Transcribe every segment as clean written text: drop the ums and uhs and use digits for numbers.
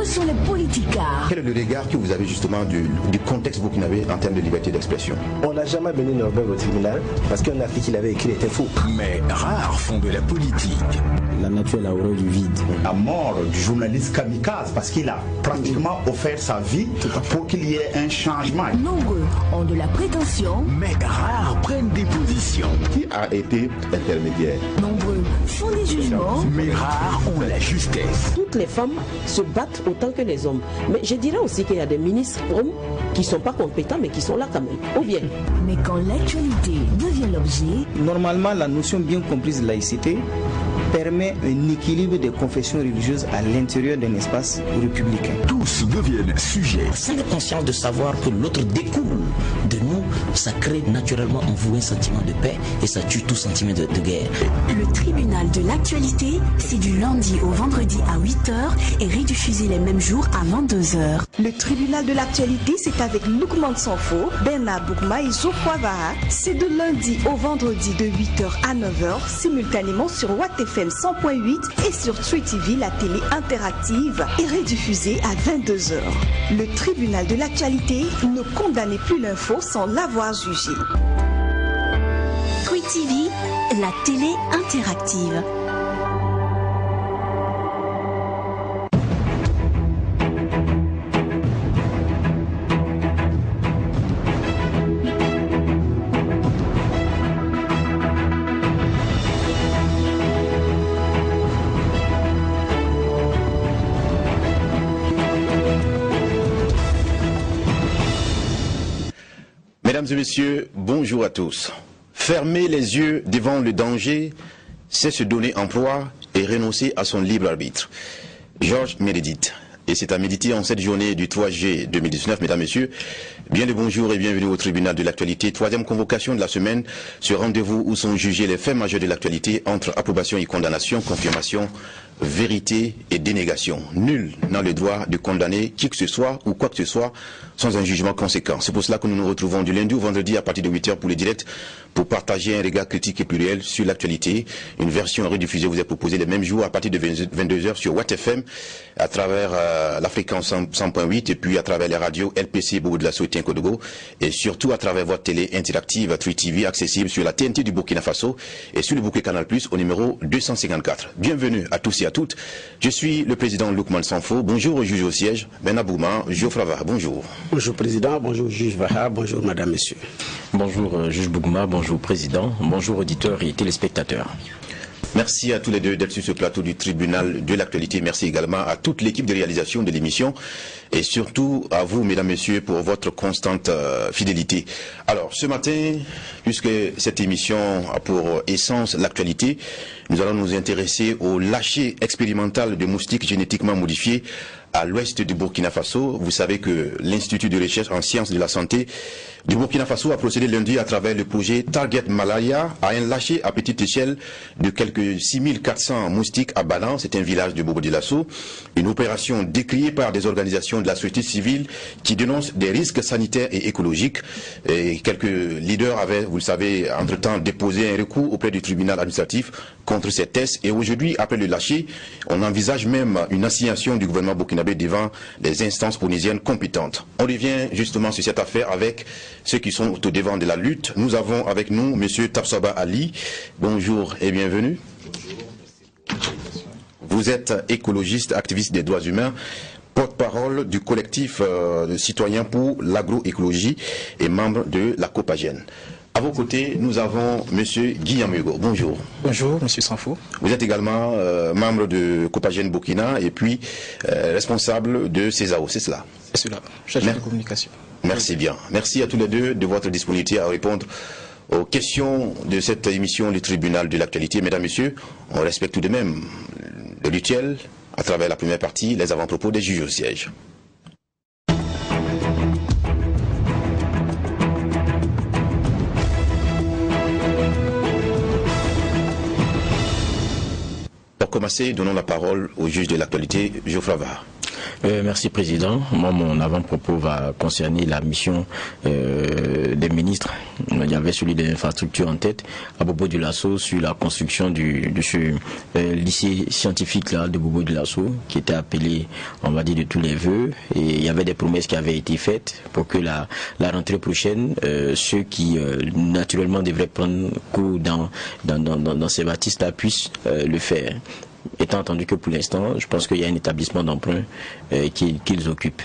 Où sont les politicards? Quel est le regard que vous avez justement du contexte burkinabé en termes de liberté d'expression? On n'a jamais mené Norbert au tribunal parce qu'un article qu'il avait écrit était faux. Mais rares font de la politique. La nature est la horreur du vide. La mort du journaliste kamikaze parce qu'il a pratiquement offert sa vie pour qu'il y ait un changement. Nombreux ont de la prétention, mais rares prennent des positions. Qui a été intermédiaire? Nombreux font des jugements, mais rares ont la justesse. Toutes les femmes se battent autant que les hommes. Mais je dirais aussi qu'il y a des ministres hommes qui ne sont pas compétents mais qui sont là quand même. Ou bien. Mais quand l'actualité devient l'objet, normalement la notion bien comprise de laïcité permet un équilibre des confessions religieuses à l'intérieur d'un espace républicain. Tous deviennent sujets. Sans la conscience de savoir que l'autre découle de nous, ça crée naturellement en vous un sentiment de paix et ça tue tout sentiment de guerre. Le tribunal de l'actualité, c'est du lundi au vendredi à 8h et rediffusé les mêmes jours à 22h. Le tribunal de l'actualité, c'est avec Loukman Sanfo, Bernard Boukma et Geoffroy Vaha. C'est de lundi au vendredi de 8h à 9h, simultanément sur Watt FM 100.8 et sur Tree TV, la télé interactive, et rediffusée à 22h. Le tribunal de l'actualité, ne condamnez plus l'info sans l'avoir jugée. Tree TV, la télé interactive. Mesdames et messieurs, bonjour à tous. Fermer les yeux devant le danger, c'est se donner emploi et renoncer à son libre arbitre. Georges Meredith. Et c'est à méditer en cette journée du 3 juillet 2019, mesdames et messieurs. Bien le bonjour et bienvenue au tribunal de l'actualité. Troisième convocation de la semaine, ce rendez-vous où sont jugés les faits majeurs de l'actualité entre approbation et condamnation, confirmation, vérité et dénégation. Nul n'a le droit de condamner qui que ce soit ou quoi que ce soit sans un jugement conséquent. C'est pour cela que nous nous retrouvons du lundi au vendredi à partir de 8h pour les directs pour partager un regard critique et pluriel sur l'actualité. Une version rediffusée vous est proposée les mêmes jours à partir de 22h sur Watt FM à travers la fréquence 100.8 et puis à travers les radios LPC Bobo de la Souté Kodogo et surtout à travers votre télé interactive Tree TV accessible sur la TNT du Burkina Faso et sur le bouquet Canal Plus au numéro 254. Bienvenue à tous et à toutes. Je suis le président Loukman Sanfo. Bonjour au juge au siège, Bernard Boukma, Geoffroy Vaha. Bonjour. Bonjour président, bonjour juge Vaha, bonjour madame, monsieur. Bonjour juge Boukma, bonjour président, bonjour auditeurs et téléspectateurs. Merci à tous les deux d'être sur ce plateau du tribunal de l'actualité. Merci également à toute l'équipe de réalisation de l'émission et surtout à vous, mesdames, messieurs, pour votre constante fidélité. Alors, ce matin, puisque cette émission a pour essence l'actualité, nous allons nous intéresser au lâcher expérimental de moustiques génétiquement modifiés à l'ouest du Burkina Faso. Vous savez que l'Institut de recherche en sciences de la santé du Burkina Faso a procédé lundi à travers le projet Target Malaria à un lâcher à petite échelle de quelques 6400 moustiques à Balan, c'est un village de Bobo Dioulasso. Une opération décriée par des organisations de la société civile qui dénoncent des risques sanitaires et écologiques. Et quelques leaders avaient, vous le savez, entre-temps déposé un recours auprès du tribunal administratif contre ces tests. Et aujourd'hui, après le lâcher, on envisage même une assignation du gouvernement burkinabé devant les instances onusiennes compétentes. On revient justement sur cette affaire avec ceux qui sont au devant de la lutte. Nous avons avec nous M. Tapsoba Ali. Bonjour et bienvenue. Bonjour. Vous êtes écologiste, activiste des droits humains, porte-parole du collectif de citoyens pour l'agroécologie et membre de la Copagène. À vos côtés, nous avons M. Guillaume Hugo. Bonjour. Bonjour, M. Sanfo. Vous êtes également membre de Copagène Burkina et puis responsable de CESAO, c'est cela? C'est cela, chargé de communication. Merci bien. Merci à tous les deux de votre disponibilité à répondre aux questions de cette émission du tribunal de l'actualité. Mesdames, Messieurs, on respecte tout de même le rituel à travers la première partie, les avant-propos des juges au siège. Pour commencer, donnons la parole au juge de l'actualité, Geoffroy Vaha. Merci Président. Moi, mon avant-propos va concerner la mission des ministres. Il y avait celui des infrastructures en tête, à Bobo Dioulasso, sur la construction de ce lycée scientifique là de Bobo Dioulasso, qui était appelé, on va dire, de tous les vœux. Et il y avait des promesses qui avaient été faites pour que la rentrée prochaine, ceux qui naturellement devraient prendre cours dans ces bâtisses-là puissent le faire. Étant entendu que pour l'instant, je pense qu'il y a un établissement d'emprunt qu'ils occupent.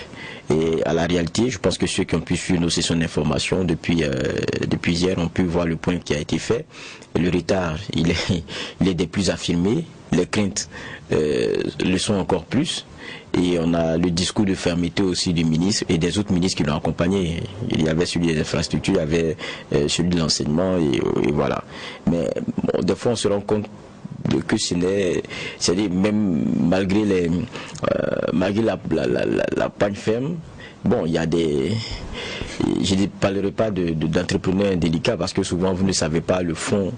Et à la réalité, je pense que ceux qui ont pu suivre nos sessions d'information depuis hier ont pu voir le point qui a été fait. Et le retard, il est des plus affirmés. Les craintes le sont encore plus. Et on a le discours de fermeté aussi du ministre et des autres ministres qui l'ont accompagné. Il y avait celui des infrastructures, il y avait celui de l'enseignement et voilà. Mais bon, des fois on se rend compte que ce n'est, c'est-à-dire même malgré la panne ferme, bon, il y a des, je ne parlerai pas d'entrepreneurs indélicats parce que souvent vous ne savez pas le fond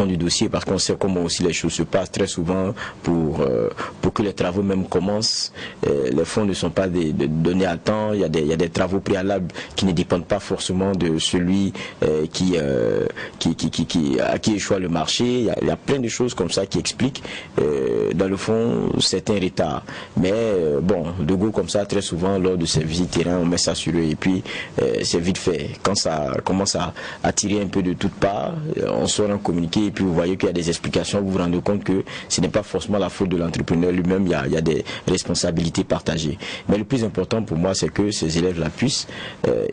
du dossier, parce qu'on sait comment aussi les choses se passent très souvent pour que les travaux même commencent. Les fonds ne sont pas donnés à temps. Il y a des travaux préalables qui ne dépendent pas forcément de celui à qui échoue le marché. Il y a plein de choses comme ça qui expliquent dans le fond certains retards. Mais bon, de go comme ça, très souvent lors de ces visites terrain, on met ça sur eux et puis c'est vite fait. Quand ça commence à tirer un peu de toutes parts, on sort en communiqué et puis vous voyez qu'il y a des explications, vous vous rendez compte que ce n'est pas forcément la faute de l'entrepreneur lui-même, il y a des responsabilités partagées. Mais le plus important pour moi, c'est que ces élèves-là puissent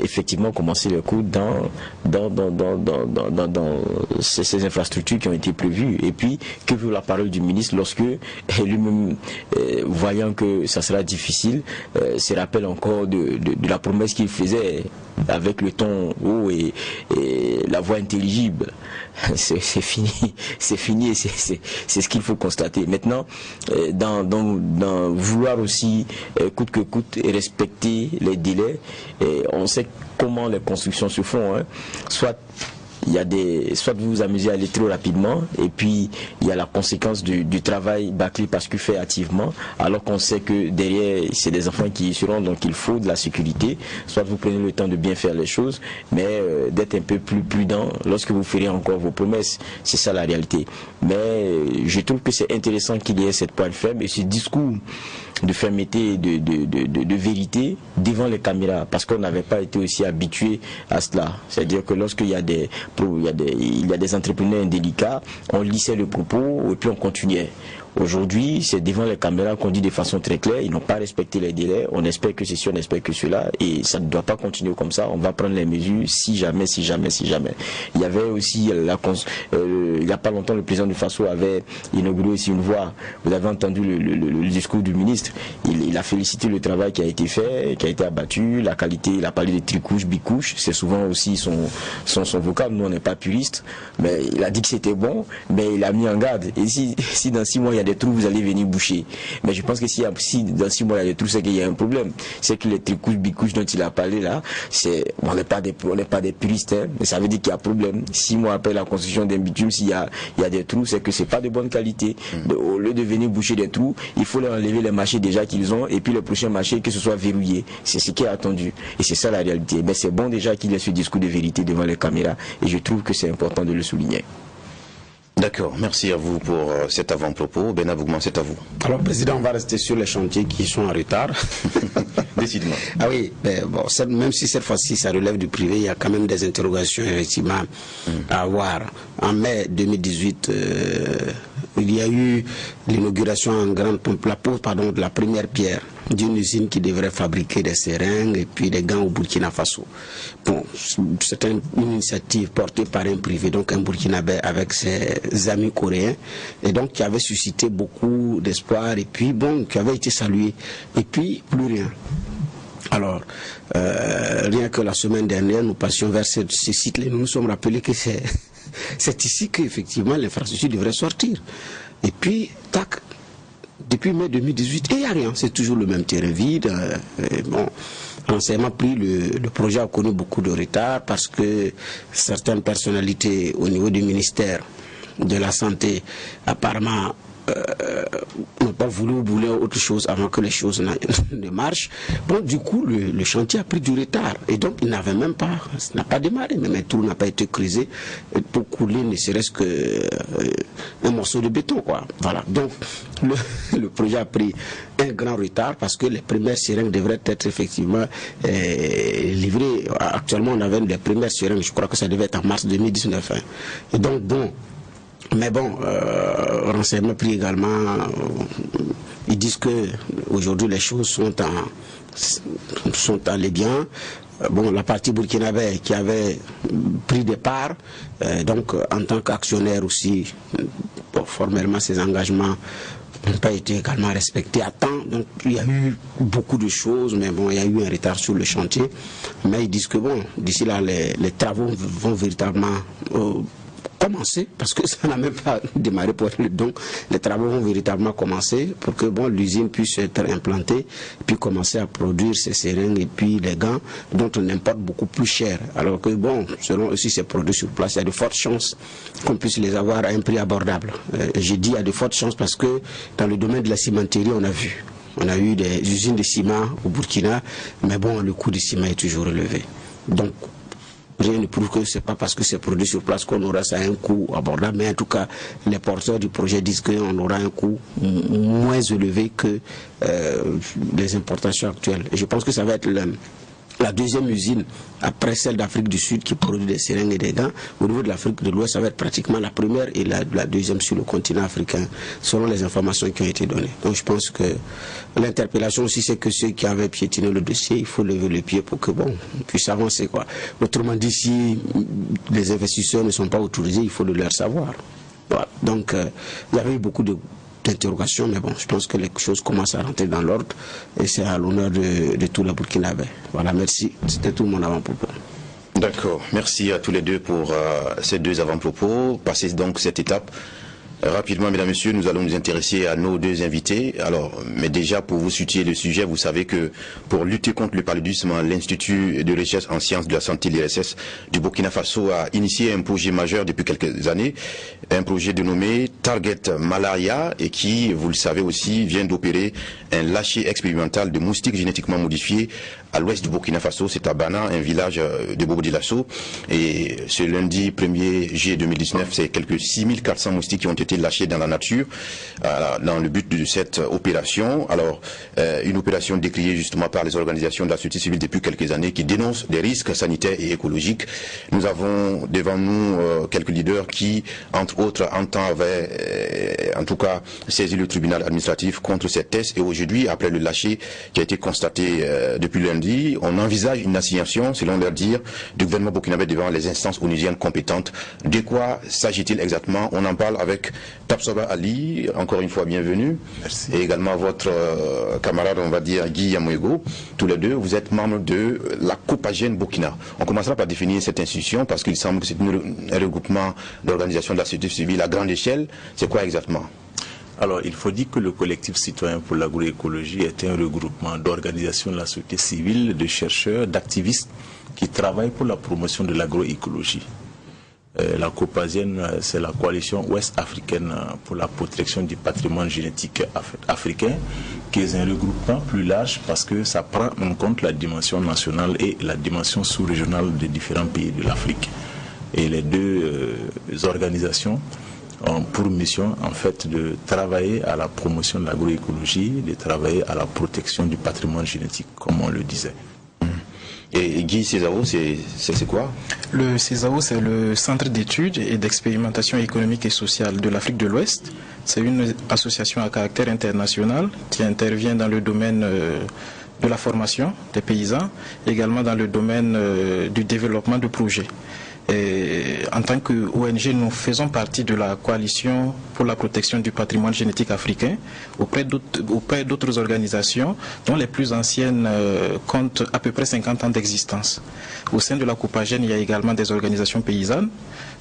effectivement commencer les cours dans ces infrastructures qui ont été prévues. Et puis, que veut la parole du ministre lorsque lui-même, voyant que ça sera difficile, se rappelle encore de la promesse qu'il faisait avec le ton haut et la voix intelligible. C'est fini et c'est ce qu'il faut constater. Maintenant, dans vouloir aussi coûte que coûte respecter les délais, on sait comment les constructions se font, hein. Soit vous vous amusez à aller trop rapidement et puis il y a la conséquence du travail bâclé parce que fait hâtivement, alors qu'on sait que derrière c'est des enfants qui y seront, donc il faut de la sécurité. Soit vous prenez le temps de bien faire les choses, mais d'être un peu plus prudent lorsque vous ferez encore vos promesses. C'est ça la réalité. Mais je trouve que c'est intéressant qu'il y ait cette pointe ferme et ce discours de fermeté, de vérité devant les caméras, parce qu'on n'avait pas été aussi habitué à cela. C'est-à-dire que lorsqu'il y a des entrepreneurs indélicats, on lissait le propos et puis on continuait. Aujourd'hui, c'est devant les caméras qu'on dit de façon très claire, ils n'ont pas respecté les délais, on espère que ceci, on espère que cela, et ça ne doit pas continuer comme ça, on va prendre les mesures si jamais. Il y avait aussi, il n'y a pas longtemps, le président du FASO avait inauguré aussi une voie, vous avez entendu le discours du ministre, il a félicité le travail qui a été fait, qui a été abattu, la qualité, il a parlé de tricouches, bicouches, c'est souvent aussi son vocable, nous on n'est pas puristes, mais il a dit que c'était bon, mais il a mis en garde, et si dans 6 mois il y a des trous, vous allez venir boucher. Mais je pense que si dans 6 mois il y a des trous, c'est qu'il y a un problème. C'est que les tricouches, bicouches dont il a parlé là, on n'est pas des puristes, hein, mais ça veut dire qu'il y a problème. 6 mois après la construction d'un bitume, s'il y a des trous, c'est que c'est pas de bonne qualité. Au lieu de venir boucher des trous, il faut leur enlever les marchés déjà qu'ils ont et puis les prochains marchés que ce soit verrouillé. C'est ce qui est attendu. Et c'est ça la réalité. Mais c'est bon déjà qu'il y ait ce discours de vérité devant les caméras et je trouve que c'est important de le souligner. D'accord, merci à vous pour cet avant-propos. Bernard Boukman, c'est à vous. Alors, Président, on va rester sur les chantiers qui sont en retard. Décidément. Ah oui, mais bon, même si cette fois-ci ça relève du privé, il y a quand même des interrogations effectivement à avoir. En mai 2018, il y a eu l'inauguration en grande pompe, la pose de la première pierre d'une usine qui devrait fabriquer des seringues et puis des gants au Burkina Faso. Bon, c'est une initiative portée par un privé, donc un Burkinabé avec ses amis coréens, et donc qui avait suscité beaucoup d'espoir et puis bon, qui avait été salué. Et puis, plus rien. Alors, rien que la semaine dernière, nous passions vers ce site-là, nous nous sommes rappelés que c'est ici qu'effectivement l'infrastructure devrait sortir. Et puis, tac, depuis mai 2018, et il n'y a rien, c'est toujours le même terrain vide. Bon, l'enseignement pris, le projet a connu beaucoup de retard parce que certaines personnalités au niveau du ministère de la Santé apparemment n'ont pas voulu bouler autre chose avant que les choses ne marchent. Bon, du coup, le chantier a pris du retard. Et donc, il n'avait même pas, ça n'a pas démarré, même un trou n'a pas été creusé pour couler ne serait-ce qu'un morceau de béton, quoi. Voilà. Donc, le projet a pris un grand retard parce que les premières seringues devraient être effectivement livrées. Actuellement, on avait les premières seringues, je crois que ça devait être en mars 2019. Hein. Et donc, bon, mais bon, renseignement pris également, ils disent que aujourd'hui les choses sont allées bien. Bon, la partie burkinabé qui avait pris des parts, donc en tant qu'actionnaire aussi, bon, formellement ses engagements n'ont pas été également respectés à temps. Donc il y a eu beaucoup de choses, mais bon, il y a eu un retard sur le chantier. Mais ils disent que bon, d'ici là, les travaux vont véritablement commencer, parce que ça n'a même pas démarré pour le don. Les travaux vont véritablement commencer pour que bon, l'usine puisse être implantée, puis commencer à produire ces seringues et puis les gants dont on importe beaucoup plus cher. Alors que bon, selon aussi ces produits sur place, il y a de fortes chances qu'on puisse les avoir à un prix abordable. J'ai dit il y a de fortes chances parce que dans le domaine de la cimenterie, on a vu. On a eu des usines de ciment au Burkina, mais bon, le coût du ciment est toujours élevé. Donc, rien ne prouve que ce n'est pas parce que c'est produit sur place qu'on aura ça à un coût abordable, mais en tout cas, les porteurs du projet disent qu'on aura un coût moins élevé que les importations actuelles. Et je pense que ça va être la deuxième usine, après celle d'Afrique du Sud qui produit des seringues et des gants. Au niveau de l'Afrique de l'Ouest, ça va être pratiquement la première et la deuxième sur le continent africain, selon les informations qui ont été données. Donc je pense que l'interpellation aussi, c'est que ceux qui avaient piétiné le dossier, il faut lever le pied pour que bon, on puisse avancer, quoi. Autrement dit, si les investisseurs ne sont pas autorisés, il faut le leur savoir. Voilà. Donc il y avait eu beaucoup d'interrogations, mais bon, je pense que les choses commencent à rentrer dans l'ordre et c'est à l'honneur de tous les Burkinabés. Voilà, merci. C'était tout mon avant-propos. D'accord. Merci à tous les deux pour ces deux avant-propos. Passez donc cette étape. Rapidement, mesdames, messieurs, nous allons nous intéresser à nos deux invités. Alors, mais déjà, pour vous situer le sujet, vous savez que pour lutter contre le paludisme, l'Institut de recherche en sciences de la santé, l'IRSS, du Burkina Faso a initié un projet majeur depuis quelques années, un projet dénommé Target Malaria et qui, vous le savez aussi, vient d'opérer un lâcher expérimental de moustiques génétiquement modifiés à l'ouest du Burkina Faso, c'est à Bana, un village de Bobo-Dioulasso. Et ce lundi 1er juillet 2019, c'est quelques 6400 moustiques qui ont été lâchés dans la nature dans le but de cette opération. Alors, une opération décriée justement par les organisations de la société civile depuis quelques années qui dénoncent des risques sanitaires et écologiques. Nous avons devant nous quelques leaders qui, entre autres, avaient en tout cas saisi le tribunal administratif contre cette thèse. Et aujourd'hui, après le lâcher qui a été constaté depuis lundi, on envisage une assignation, selon leur dire, du gouvernement burkinabé devant les instances onusiennes compétentes. De quoi s'agit-il exactement? On en parle avec Tapsoba Ali, encore une fois bienvenue. Merci. Et également votre camarade, on va dire, Guy Yamouego. Tous les deux, vous êtes membres de la Copagène Burkina. On commencera par définir cette institution parce qu'il semble que c'est un regroupement d'organisations de la société civile à grande échelle. C'est quoi exactement? Alors, il faut dire que le collectif citoyen pour l'agroécologie est un regroupement d'organisations de la société civile, de chercheurs, d'activistes qui travaillent pour la promotion de l'agroécologie. La Copagène, c'est la coalition ouest-africaine pour la protection du patrimoine génétique africain, qui est un regroupement plus large parce que ça prend en compte la dimension nationale et la dimension sous-régionale des différents pays de l'Afrique. Et les deux organisations ont pour mission en fait de travailler à la promotion de l'agroécologie, de travailler à la protection du patrimoine génétique, comme on le disait. Et Guy Césaro, c'est quoi? Le Césaro, c'est le Centre d'études et d'expérimentation économique et sociale de l'Afrique de l'Ouest. C'est une association à caractère international qui intervient dans le domaine de la formation des paysans, également dans le domaine du développement de projets. Et en tant qu'ONG, nous faisons partie de la coalition pour la protection du patrimoine génétique africain auprès d'autres organisations dont les plus anciennes comptent à peu près 50 ans d'existence. Au sein de la Copagène, il y a également des organisations paysannes.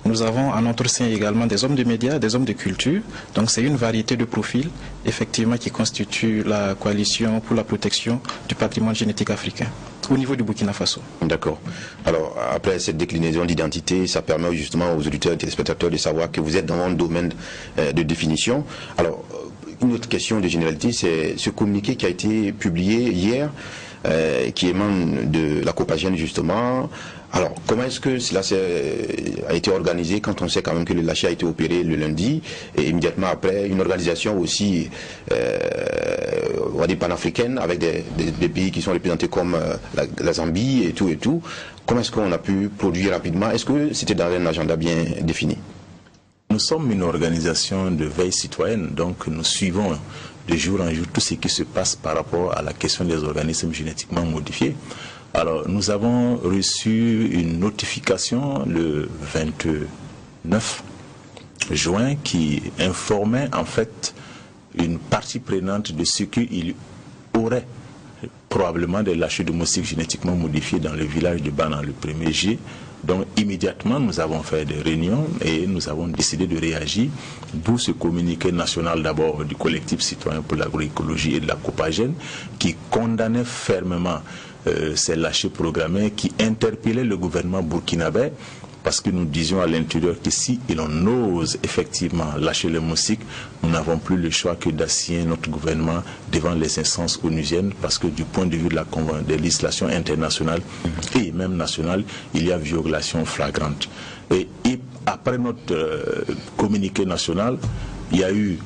Nous avons en notre sein également des hommes de médias, des hommes de culture. Donc c'est une variété de profils effectivement qui constituent la coalition pour la protection du patrimoine génétique africain. au niveau du Burkina Faso. D'accord. Alors, après cette déclinaison d'identité, ça permet justement aux auditeurs et téléspectateurs de savoir que vous êtes dans un domaine de définition. Alors, une autre question de généralité, c'est ce communiqué qui a été publié hier, qui émane de la Copagène justement. Alors, comment est-ce que cela a été organisé quand on sait quand même que le lâcher a été opéré le lundi et immédiatement après une organisation aussi, on va dire panafricaine, avec des pays qui sont représentés comme la Zambie et tout. Comment est-ce qu'on a pu produire rapidement? Est-ce que c'était dans un agenda bien défini? Nous sommes une organisation de veille citoyenne, donc nous suivons de jour en jour tout ce qui se passe par rapport à la question des organismes génétiquement modifiés. Alors, nous avons reçu une notification le 29 juin qui informait en fait une partie prenante de ce qu'il y aurait probablement des lâchers de moustiques génétiquement modifiés dans le village de Banan le 1er juillet. Donc immédiatement nous avons fait des réunions et nous avons décidé de réagir, d'où ce communiqué national d'abord du collectif citoyen pour l'agroécologie et de la Copagène qui condamnait fermement ces lâchers programmés, qui interpellaient le gouvernement burkinabé parce que nous disions à l'intérieur que si l'on ose effectivement lâcher les moustiques, nous n'avons plus le choix que d'assigner notre gouvernement devant les instances onusiennes parce que du point de vue de la législation internationale et même nationale, il y a violation flagrante. Et après notre communiqué national, il y a eu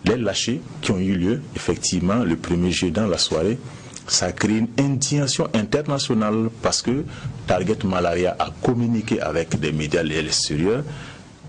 les lâchers qui ont eu lieu effectivement le 1er juillet dans la soirée. Ça crée une indignation internationale parce que Target Malaria a communiqué avec des médias à l'extérieur.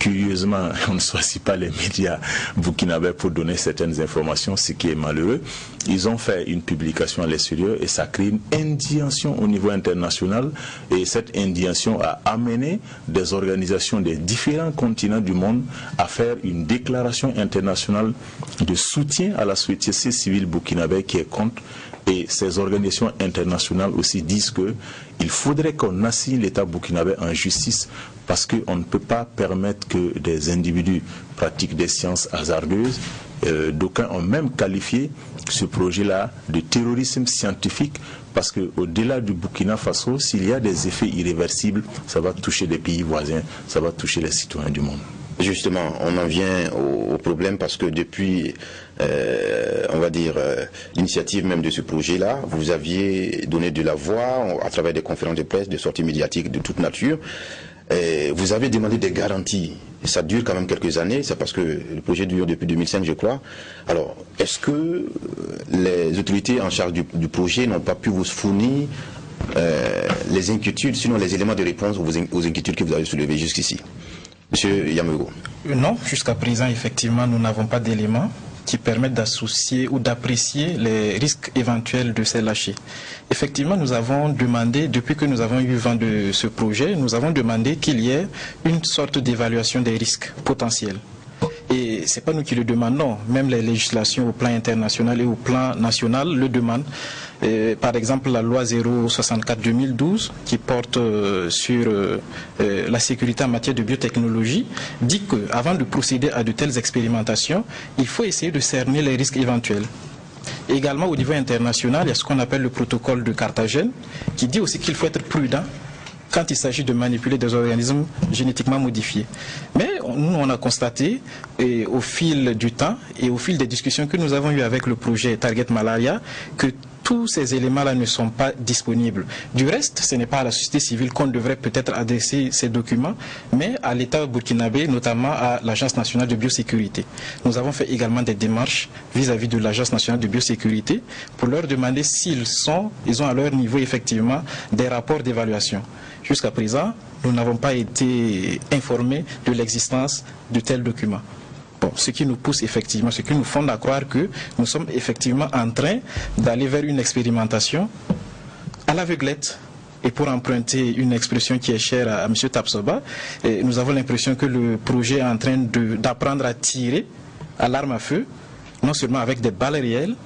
Curieusement, on ne choisit pas les médias burkinabés pour donner certaines informations, ce qui est malheureux. Ils ont fait une publication à l'extérieur et ça crée une indignation au niveau international. Et cette indignation a amené des organisations des différents continents du monde à faire une déclaration internationale de soutien à la société civile burkinabé qui est contre. Et ces organisations internationales aussi disent qu'il faudrait qu'on assigne l'État burkinabé en justice parce qu'on ne peut pas permettre que des individus pratiquent des sciences hasardeuses. D'aucuns ont même qualifié ce projet-là de terrorisme scientifique parce qu'au-delà du Burkina Faso, s'il y a des effets irréversibles, ça va toucher des pays voisins, ça va toucher les citoyens du monde. Justement, on en vient au problème parce que depuis, on va dire, l'initiative même de ce projet-là, vous aviez donné de la voix à travers des conférences de presse, des sorties médiatiques de toute nature. Vous avez demandé des garanties. Et ça dure quand même quelques années, c'est parce que le projet dure depuis 2005, je crois. Alors, est-ce que les autorités en charge du projet n'ont pas pu vous fournir les inquiétudes, sinon les éléments de réponse aux inquiétudes que vous avez soulevées jusqu'ici? Monsieur Yamego. Non, jusqu'à présent, effectivement, nous n'avons pas d'éléments qui permettent d'associer ou d'apprécier les risques éventuels de ces lâchers. Effectivement, nous avons demandé, depuis que nous avons eu vent de ce projet, nous avons demandé qu'il y ait une sorte d'évaluation des risques potentiels. Et ce n'est pas nous qui le demandons, même les législations au plan international et au plan national le demandent. Par exemple, la loi 064/2012 qui porte sur la sécurité en matière de biotechnologie dit qu'avant de procéder à de telles expérimentations, il faut essayer de cerner les risques éventuels. Et également au niveau international, il y a ce qu'on appelle le protocole de Carthagène qui dit aussi qu'il faut être prudent quand il s'agit de manipuler des organismes génétiquement modifiés. Mais nous, on a constaté au fil du temps et au fil des discussions que nous avons eues avec le projet Target Malaria que tous ces éléments-là ne sont pas disponibles. Du reste, ce n'est pas à la société civile qu'on devrait peut-être adresser ces documents, mais à l'État burkinabé, notamment à l'Agence nationale de biosécurité. Nous avons fait également des démarches vis-à-vis de l'Agence nationale de biosécurité pour leur demander s'ils ont à leur niveau effectivement des rapports d'évaluation. Jusqu'à présent, nous n'avons pas été informés de l'existence de tels documents. Bon, ce qui nous pousse effectivement, ce qui nous fonde à croire que nous sommes effectivement en train d'aller vers une expérimentation à l'aveuglette. Et pour emprunter une expression qui est chère à M. Tapsoba, nous avons l'impression que le projet est en train d'apprendre à tirer à l'arme à feu, non seulement avec des balles réelles,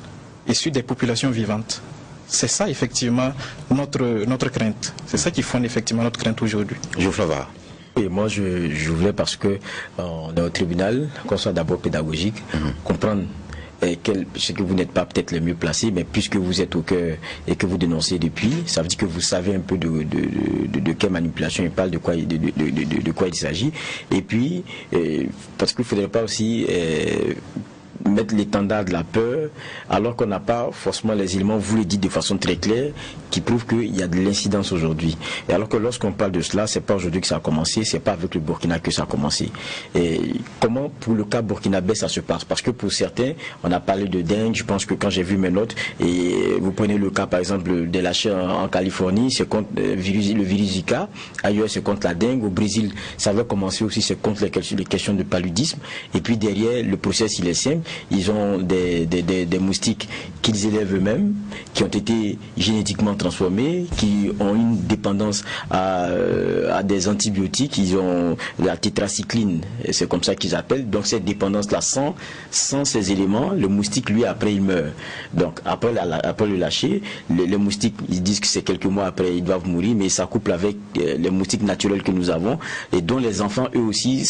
et sur des populations vivantes. C'est ça effectivement notre crainte. C'est ça qui fonde effectivement notre crainte aujourd'hui. Et moi, je voulais, parce que on est au tribunal, qu'on soit d'abord pédagogique, comprendre c'est que vous n'êtes pas peut-être le mieux placé, mais puisque vous êtes au cœur et que vous dénoncez depuis, ça veut dire que vous savez un peu de quelle manipulation il parle, de quoi il s'agit. Et puis, parce qu'il ne faudrait pas aussi mettre l'étendard de la peur, alors qu'on n'a pas forcément les éléments, vous le dites de façon très claire, qui prouvent qu'il y a de l'incidence aujourd'hui. Et alors que lorsqu'on parle de cela, c'est pas aujourd'hui que ça a commencé, c'est pas avec le Burkina que ça a commencé. Et comment, pour le cas burkinabé, ça se passe? Parce que pour certains, on a parlé de dengue, je pense que quand j'ai vu mes notes, et vous prenez le cas par exemple des lâchers en Californie, c'est contre le virus Zika, ailleurs c'est contre la dengue, au Brésil, ça avait commencé aussi, c'est contre les questions de paludisme, et puis derrière, le process il est simple. Ils ont des moustiques qu'ils élèvent eux-mêmes, qui ont été génétiquement transformés, qui ont une dépendance à des antibiotiques, ils ont la tétracycline, c'est comme ça qu'ils appellent. Donc cette dépendance-là, sans ces éléments, le moustique, lui, après, il meurt. Donc après le lâcher, les moustiques, ils disent que c'est quelques mois après, ils doivent mourir, mais ça couple avec les moustiques naturels que nous avons, et dont les enfants, eux aussi,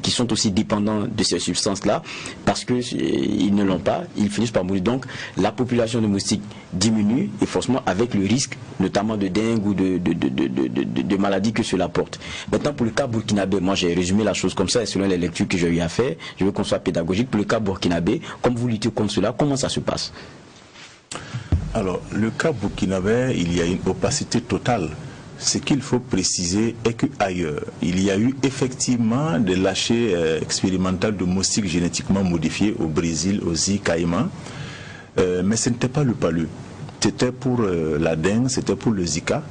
qui sont aussi dépendants de ces substances-là, parce que ils ne l'ont pas, ils finissent par mourir. Donc la population de moustiques diminue, et forcément avec le risque notamment de dengue ou de maladies que cela porte. Maintenant pour le cas burkinabé, moi j'ai résumé la chose comme ça, et selon les lectures que j'ai eu à faire, je veux qu'on soit pédagogique. Pour le cas burkinabé, comme vous luttez contre cela, comment ça se passe? Alors le cas burkinabé, il y a une opacité totale. Ce qu'il faut préciser est qu'ailleurs, il y a eu effectivement des lâchers expérimentaux de moustiques génétiquement modifiés au Brésil, aux îles Caïmans, mais ce n'était pas le palu. C'était pour la dengue, c'était pour le Zika.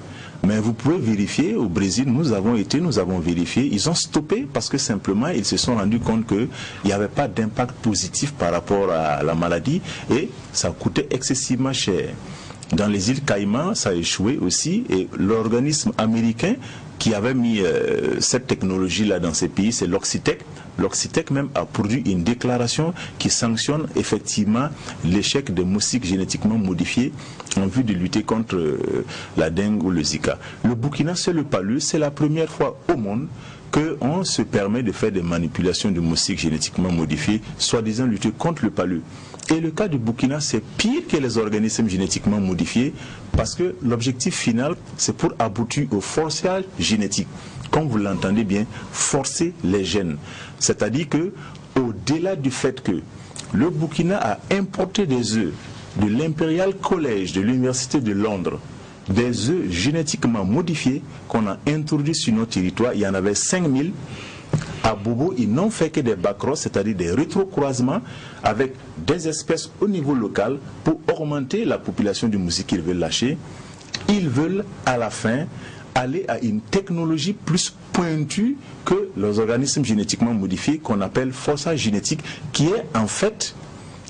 Mais vous pouvez vérifier, au Brésil, nous avons vérifié, ils ont stoppé parce que simplement ils se sont rendus compte qu'il n'y avait pas d'impact positif par rapport à la maladie et ça coûtait excessivement cher. Dans les îles Caïmans, ça a échoué aussi, et l'organisme américain qui avait mis cette technologie-là dans ces pays, c'est l'Oxitec. L'Oxitec même a produit une déclaration qui sanctionne effectivement l'échec des moustiques génétiquement modifiés en vue de lutter contre la dengue ou le Zika. Le Burkina, c'est le palu, c'est la première fois au monde qu'on se permet de faire des manipulations de moustiques génétiquement modifiés, soi-disant lutter contre le palu. Et le cas du Burkina, c'est pire que les organismes génétiquement modifiés parce que l'objectif final, c'est pour aboutir au forçage génétique. Comme vous l'entendez bien, forcer les gènes. C'est-à-dire que, au-delà du fait que le Burkina a importé des œufs de l'Imperial College de l'Université de Londres, des œufs génétiquement modifiés qu'on a introduits sur nos territoires, il y en avait 5000. À Bobo, ils n'ont fait que des backcross, c'est-à-dire des rétrocroisements avec des espèces au niveau local pour augmenter la population du moustique qu'ils veulent lâcher. Ils veulent à la fin aller à une technologie plus pointue que les organismes génétiquement modifiés qu'on appelle forçage génétique, qui est en fait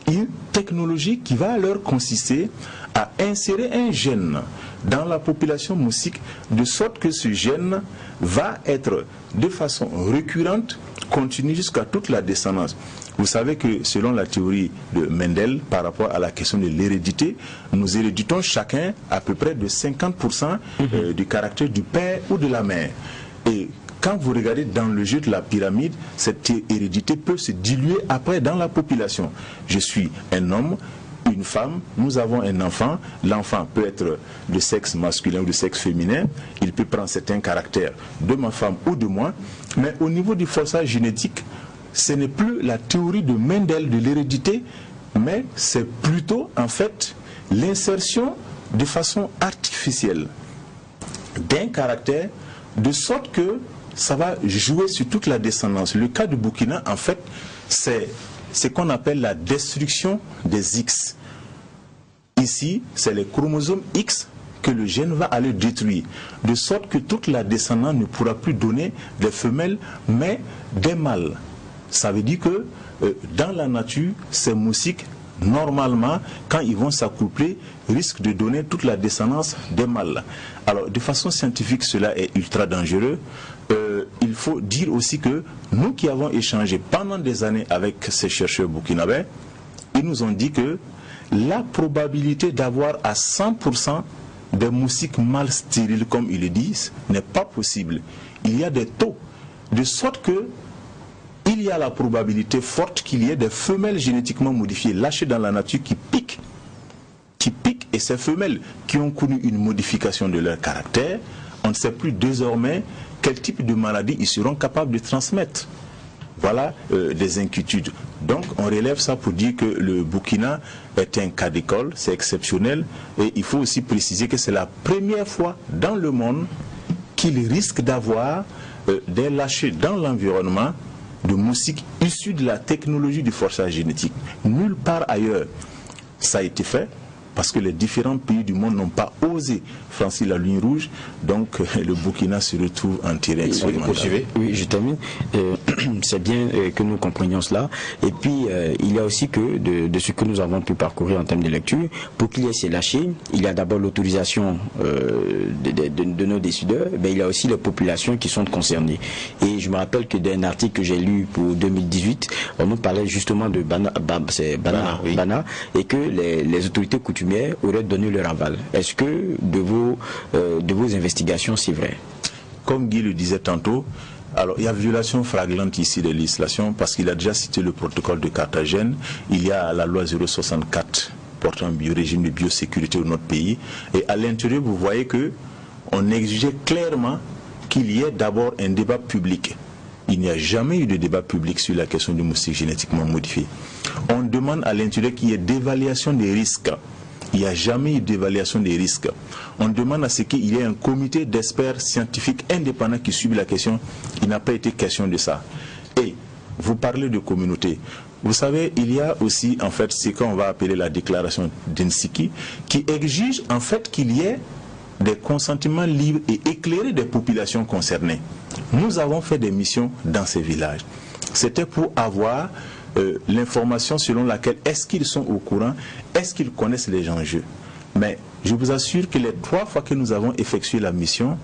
une technologie qui va leur consister à insérer un gène dans la population moustique de sorte que ce gène va être de façon récurrente, continue jusqu'à toute la descendance. Vous savez que selon la théorie de Mendel par rapport à la question de l'hérédité, nous héréditons chacun à peu près de 50% du caractère du père ou de la mère. Et quand vous regardez dans le jeu de la pyramide, cette hérédité peut se diluer après dans la population. Je suis un homme, une femme, nous avons un enfant, l'enfant peut être de sexe masculin ou de sexe féminin, il peut prendre certains caractères de ma femme ou de moi, mais au niveau du forçage génétique, ce n'est plus la théorie de Mendel de l'hérédité, mais c'est plutôt en fait l'insertion de façon artificielle d'un caractère, de sorte que ça va jouer sur toute la descendance. Le cas du Burkina, en fait, c'est ce qu'on appelle la destruction des X. Ici, c'est les chromosomes X que le gène va aller détruire, de sorte que toute la descendance ne pourra plus donner des femelles, mais des mâles. Ça veut dire que dans la nature, ces moustiques, normalement, quand ils vont s'accoupler, risquent de donner toute la descendance des mâles. Alors, de façon scientifique, cela est ultra dangereux. Il faut dire aussi que nous qui avons échangé pendant des années avec ces chercheurs burkinabés, ils nous ont dit que la probabilité d'avoir à 100% des moustiques mâles stériles, comme ils le disent, n'est pas possible. Il y a des taux, de sorte que il il y a la probabilité forte qu'il y ait des femelles génétiquement modifiées lâchées dans la nature qui piquent, et ces femelles qui ont connu une modification de leur caractère, on ne sait plus désormais quel type de maladie ils seront capables de transmettre. Voilà des inquiétudes. Donc on relève ça pour dire que le Burkina est un cas d'école, c'est exceptionnel, et il faut aussi préciser que c'est la première fois dans le monde qu'il risque d'avoir des lâchers dans l'environnement de moustiques issus de la technologie du forçage génétique. Nulle part ailleurs ça a été fait, parce que les différents pays du monde n'ont pas osé franchir la ligne rouge, donc le Burkina se retrouve en terrain expérimental. Oui, je termine. C'est bien que nous comprenions cela. Et puis, il y a aussi que de ce que nous avons pu parcourir en termes de lecture, pour qu'il y ait ces lâchers, il y a d'abord l'autorisation de nos décideurs, mais il y a aussi les populations qui sont concernées. Et je me rappelle que d'un article que j'ai lu pour 2018, on nous parlait justement de Bana, et que les autorités coutumières auraient donné leur aval. Est-ce que de vos investigations, c'est vrai? Comme Guy le disait tantôt, alors il y a violation flagrante ici de la législation, parce qu'il a déjà cité le protocole de Carthagène, il y a la loi 064 portant un régime de biosécurité dans notre pays, et à l'intérieur vous voyez que on exigeait clairement qu'il y ait d'abord un débat public. Il n'y a jamais eu de débat public sur la question du moustique génétiquement modifié. On demande à l'intérieur qu'il y ait d'évaluation des risques. Il n'y a jamais eu d'évaluation des risques. On demande à ce qu'il y ait un comité d'experts scientifiques indépendants qui suivent la question. Il n'a pas été question de ça. Et vous parlez de communauté. Vous savez, il y a aussi en fait ce qu'on va appeler la déclaration d'Helsinki, qui exige en fait qu'il y ait des consentements libres et éclairés des populations concernées. Nous avons fait des missions dans ces villages. C'était pour avoir l'information selon laquelle est-ce qu'ils sont au courant, est-ce qu'ils connaissent les enjeux. Mais je vous assure que les 3 fois que nous avons effectué la mission,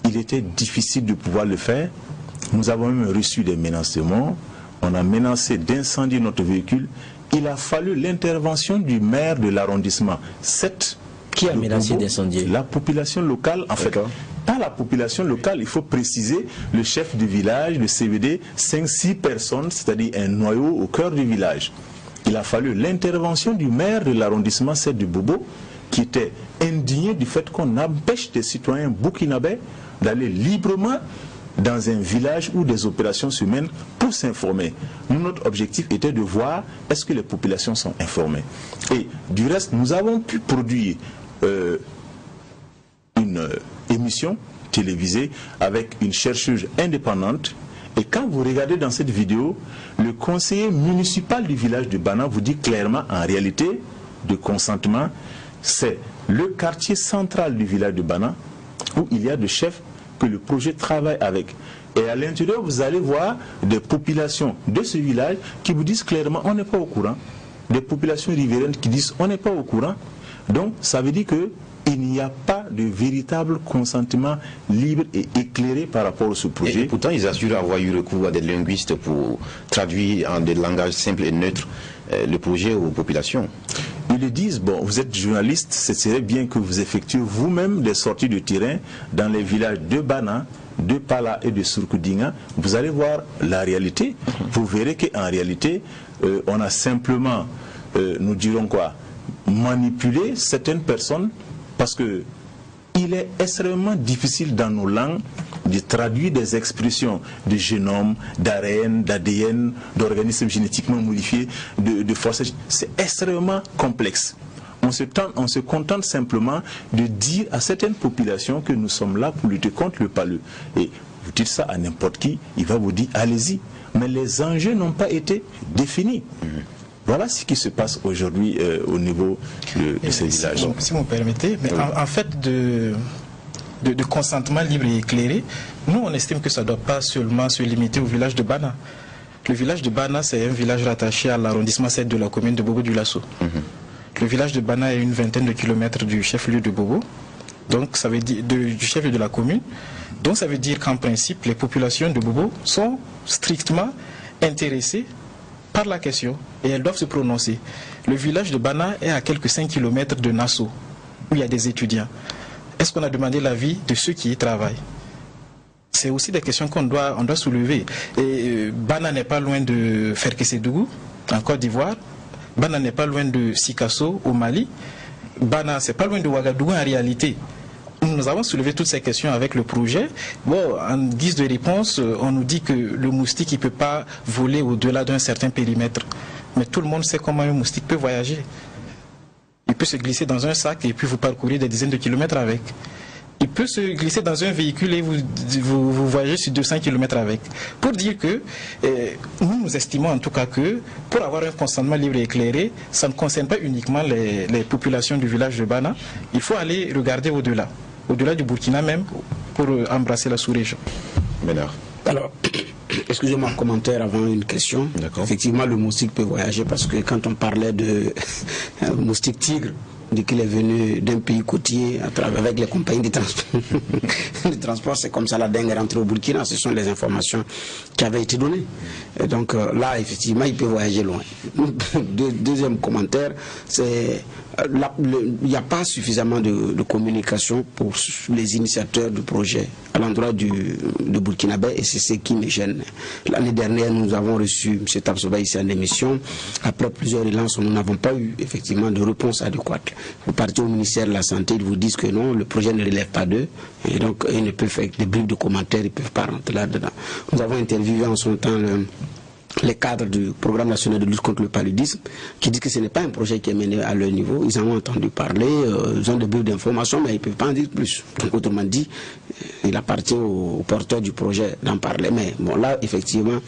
il était difficile de pouvoir le faire. Nous avons même reçu des menaces de mort. On a menacé d'incendier notre véhicule. Il a fallu l'intervention du maire de l'arrondissement 7. Qui a menacé d'incendier? La population locale, en fait. Pas la population locale, il faut préciser le chef du village, le CVD, 5-6 personnes, c'est-à-dire un noyau au cœur du village. Il a fallu l'intervention du maire de l'arrondissement 7 de Bobo, qui était indigné du fait qu'on empêche des citoyens burkinabés d'aller librement dans un village où des opérations se mènent pour s'informer. Notre objectif était de voir est-ce que les populations sont informées. Et du reste, nous avons pu produire une émission télévisée avec une chercheuse indépendante, et quand vous regardez dans cette vidéo, le conseiller municipal du village de Bana vous dit clairement, en réalité, de consentement, c'est le quartier central du village de Bana où il y a des chefs que le projet travaille avec. Et à l'intérieur, vous allez voir des populations de ce village qui vous disent clairement, on n'est pas au courant. Des populations riveraines qui disent, on n'est pas au courant. Donc, ça veut dire que il n'y a pas de véritable consentement libre et éclairé par rapport à ce projet. Et pourtant, ils assurent avoir eu recours à des linguistes pour traduire en des langages simples et neutres le projet aux populations. Ils le disent, bon, vous êtes journaliste, ce serait bien que vous effectuez vous-même des sorties de terrain dans les villages de Bana, de Pala et de Surkudinga. Vous allez voir la réalité. Vous verrez qu'en réalité, on a simplement, nous dirons quoi, manipulé certaines personnes, parce que il est extrêmement difficile dans nos langues de traduire des expressions de génome, d'ARN, d'ADN, d'organismes génétiquement modifiés, de forçage. C'est extrêmement complexe. On se contente simplement de dire à certaines populations que nous sommes là pour lutter contre le palud. Et vous dites ça à n'importe qui, il va vous dire allez-y. Mais les enjeux n'ont pas été définis. Voilà ce qui se passe aujourd'hui au niveau de ces villages. Si vous me permettez, mais en fait de consentement libre et éclairé, nous on estime que ça ne doit pas seulement se limiter au village de Bana. Le village de Bana, c'est un village rattaché à l'arrondissement 7 de la commune de Bobo-Dioulasso. Le village de Bana est une vingtaine de kilomètres du chef-lieu de Bobo, donc ça veut dire du chef-lieu de la commune. Donc ça veut dire qu'en principe, les populations de Bobo sont strictement intéressées par la question et elles doivent se prononcer. Le village de Bana est à quelques 5 km de Nassau, où il y a des étudiants. Est-ce qu'on a demandé l'avis de ceux qui y travaillent? c'est aussi des questions qu'on doit soulever. Et Bana n'est pas loin de Ferkessédougou, en Côte d'Ivoire. Bana n'est pas loin de Sikasso, au Mali. Bana, c'est pas loin de Ouagadougou en réalité. Nous avons soulevé toutes ces questions avec le projet. Bon, en guise de réponse, on nous dit que le moustique ne peut pas voler au-delà d'un certain périmètre. Mais tout le monde sait comment un moustique peut voyager. Il peut se glisser dans un sac et puis vous parcourir des dizaines de kilomètres avec. Il peut se glisser dans un véhicule et vous voyagez sur 200 km avec. Pour dire que nous estimons en tout cas que pour avoir un consentement libre et éclairé, ça ne concerne pas uniquement les populations du village de Bana. Il faut aller regarder au-delà du Burkina même, pour embrasser la sous-région. Alors, excusez-moi, un commentaire avant une question. Effectivement, le moustique peut voyager parce que quand on parlait de moustique tigre, dès qu'il est venu d'un pays côtier avec les compagnies de transport, c'est comme ça la dingue est rentrée au Burkina. Ce sont les informations qui avaient été données. Et donc là, effectivement, il peut voyager loin. Deuxième commentaire, c'est il n'y a pas suffisamment de communication pour les initiateurs du projet à l'endroit du Burkinabé, et c'est ce qui me gêne. L'année dernière, nous avons reçu M. Tapsoba ici en émission. Après plusieurs relances, nous n'avons pas eu effectivement de réponse adéquate. Vous partez au ministère de la Santé, ils vous disent que non, le projet ne relève pas d'eux, et donc ils ne peuvent faire des briefs de commentaires, ils ne peuvent pas rentrer là-dedans. Nous avons interviewé en son temps les cadres du programme national de lutte contre le paludisme, qui disent que ce n'est pas un projet qui est mené à leur niveau. Ils en ont entendu parler, ils ont des briefs d'information, mais ils ne peuvent pas en dire plus. Donc autrement dit, il appartient aux porteurs du projet d'en parler. Mais bon, là, effectivement,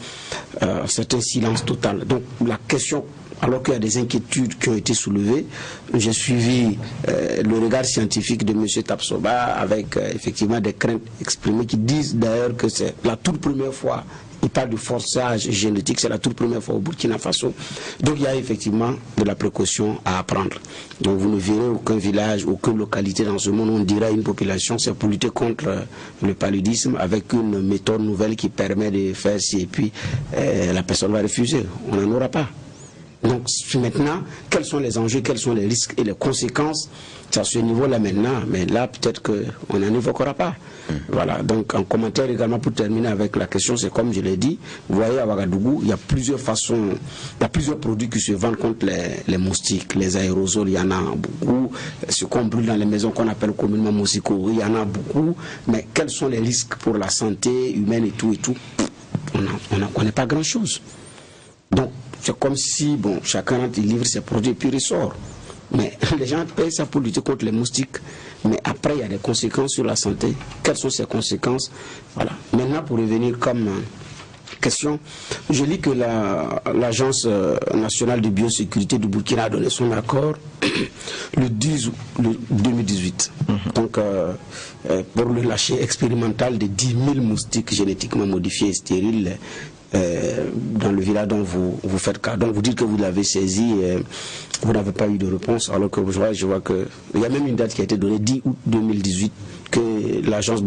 c'est un silence total. Donc la question, alors qu'il y a des inquiétudes qui ont été soulevées, j'ai suivi le regard scientifique de M. Tapsoba avec effectivement des craintes exprimées qui disent d'ailleurs que c'est la toute première fois. Il parle de forçage génétique, c'est la toute première fois au Burkina Faso. Donc il y a effectivement de la précaution à apprendre. Donc vous ne verrez aucun village, aucune localité dans ce monde où on dirait à une population c'est pour lutter contre le paludisme avec une méthode nouvelle qui permet de faire ci et puis la personne va refuser. On n'en aura pas. Donc maintenant, quels sont les enjeux, quels sont les risques et les conséquences? C'est à ce niveau-là maintenant, mais là peut-être qu'on n'en évoquera pas. Voilà, donc en commentaire également pour terminer avec la question, c'est comme je l'ai dit, vous voyez à Ouagadougou, il y a plusieurs façons, il y a plusieurs produits qui se vendent contre les moustiques, les aérosols, il y en a beaucoup, ce qu'on brûle dans les maisons qu'on appelle communément moustiquaires, il y en a beaucoup, mais quels sont les risques pour la santé humaine et tout, on n'en connaît pas grand-chose. Donc c'est comme si, bon, chacun il livre ses produits et puis il sort. Mais les gens payent ça pour lutter contre les moustiques. Mais après, il y a des conséquences sur la santé. Quelles sont ces conséquences? Voilà. Maintenant, pour revenir comme question, je lis que l'Agence nationale de biosécurité du Burkina a donné son accord le 10 août 2018. Donc, pour le lâcher expérimental de 10 000 moustiques génétiquement modifiés et stériles dans le village dont vous faites cas. Donc vous dites que vous l'avez saisi et vous n'avez pas eu de réponse, alors que je vois que il y a même une date qui a été donnée, 10 août 2018, que l'agence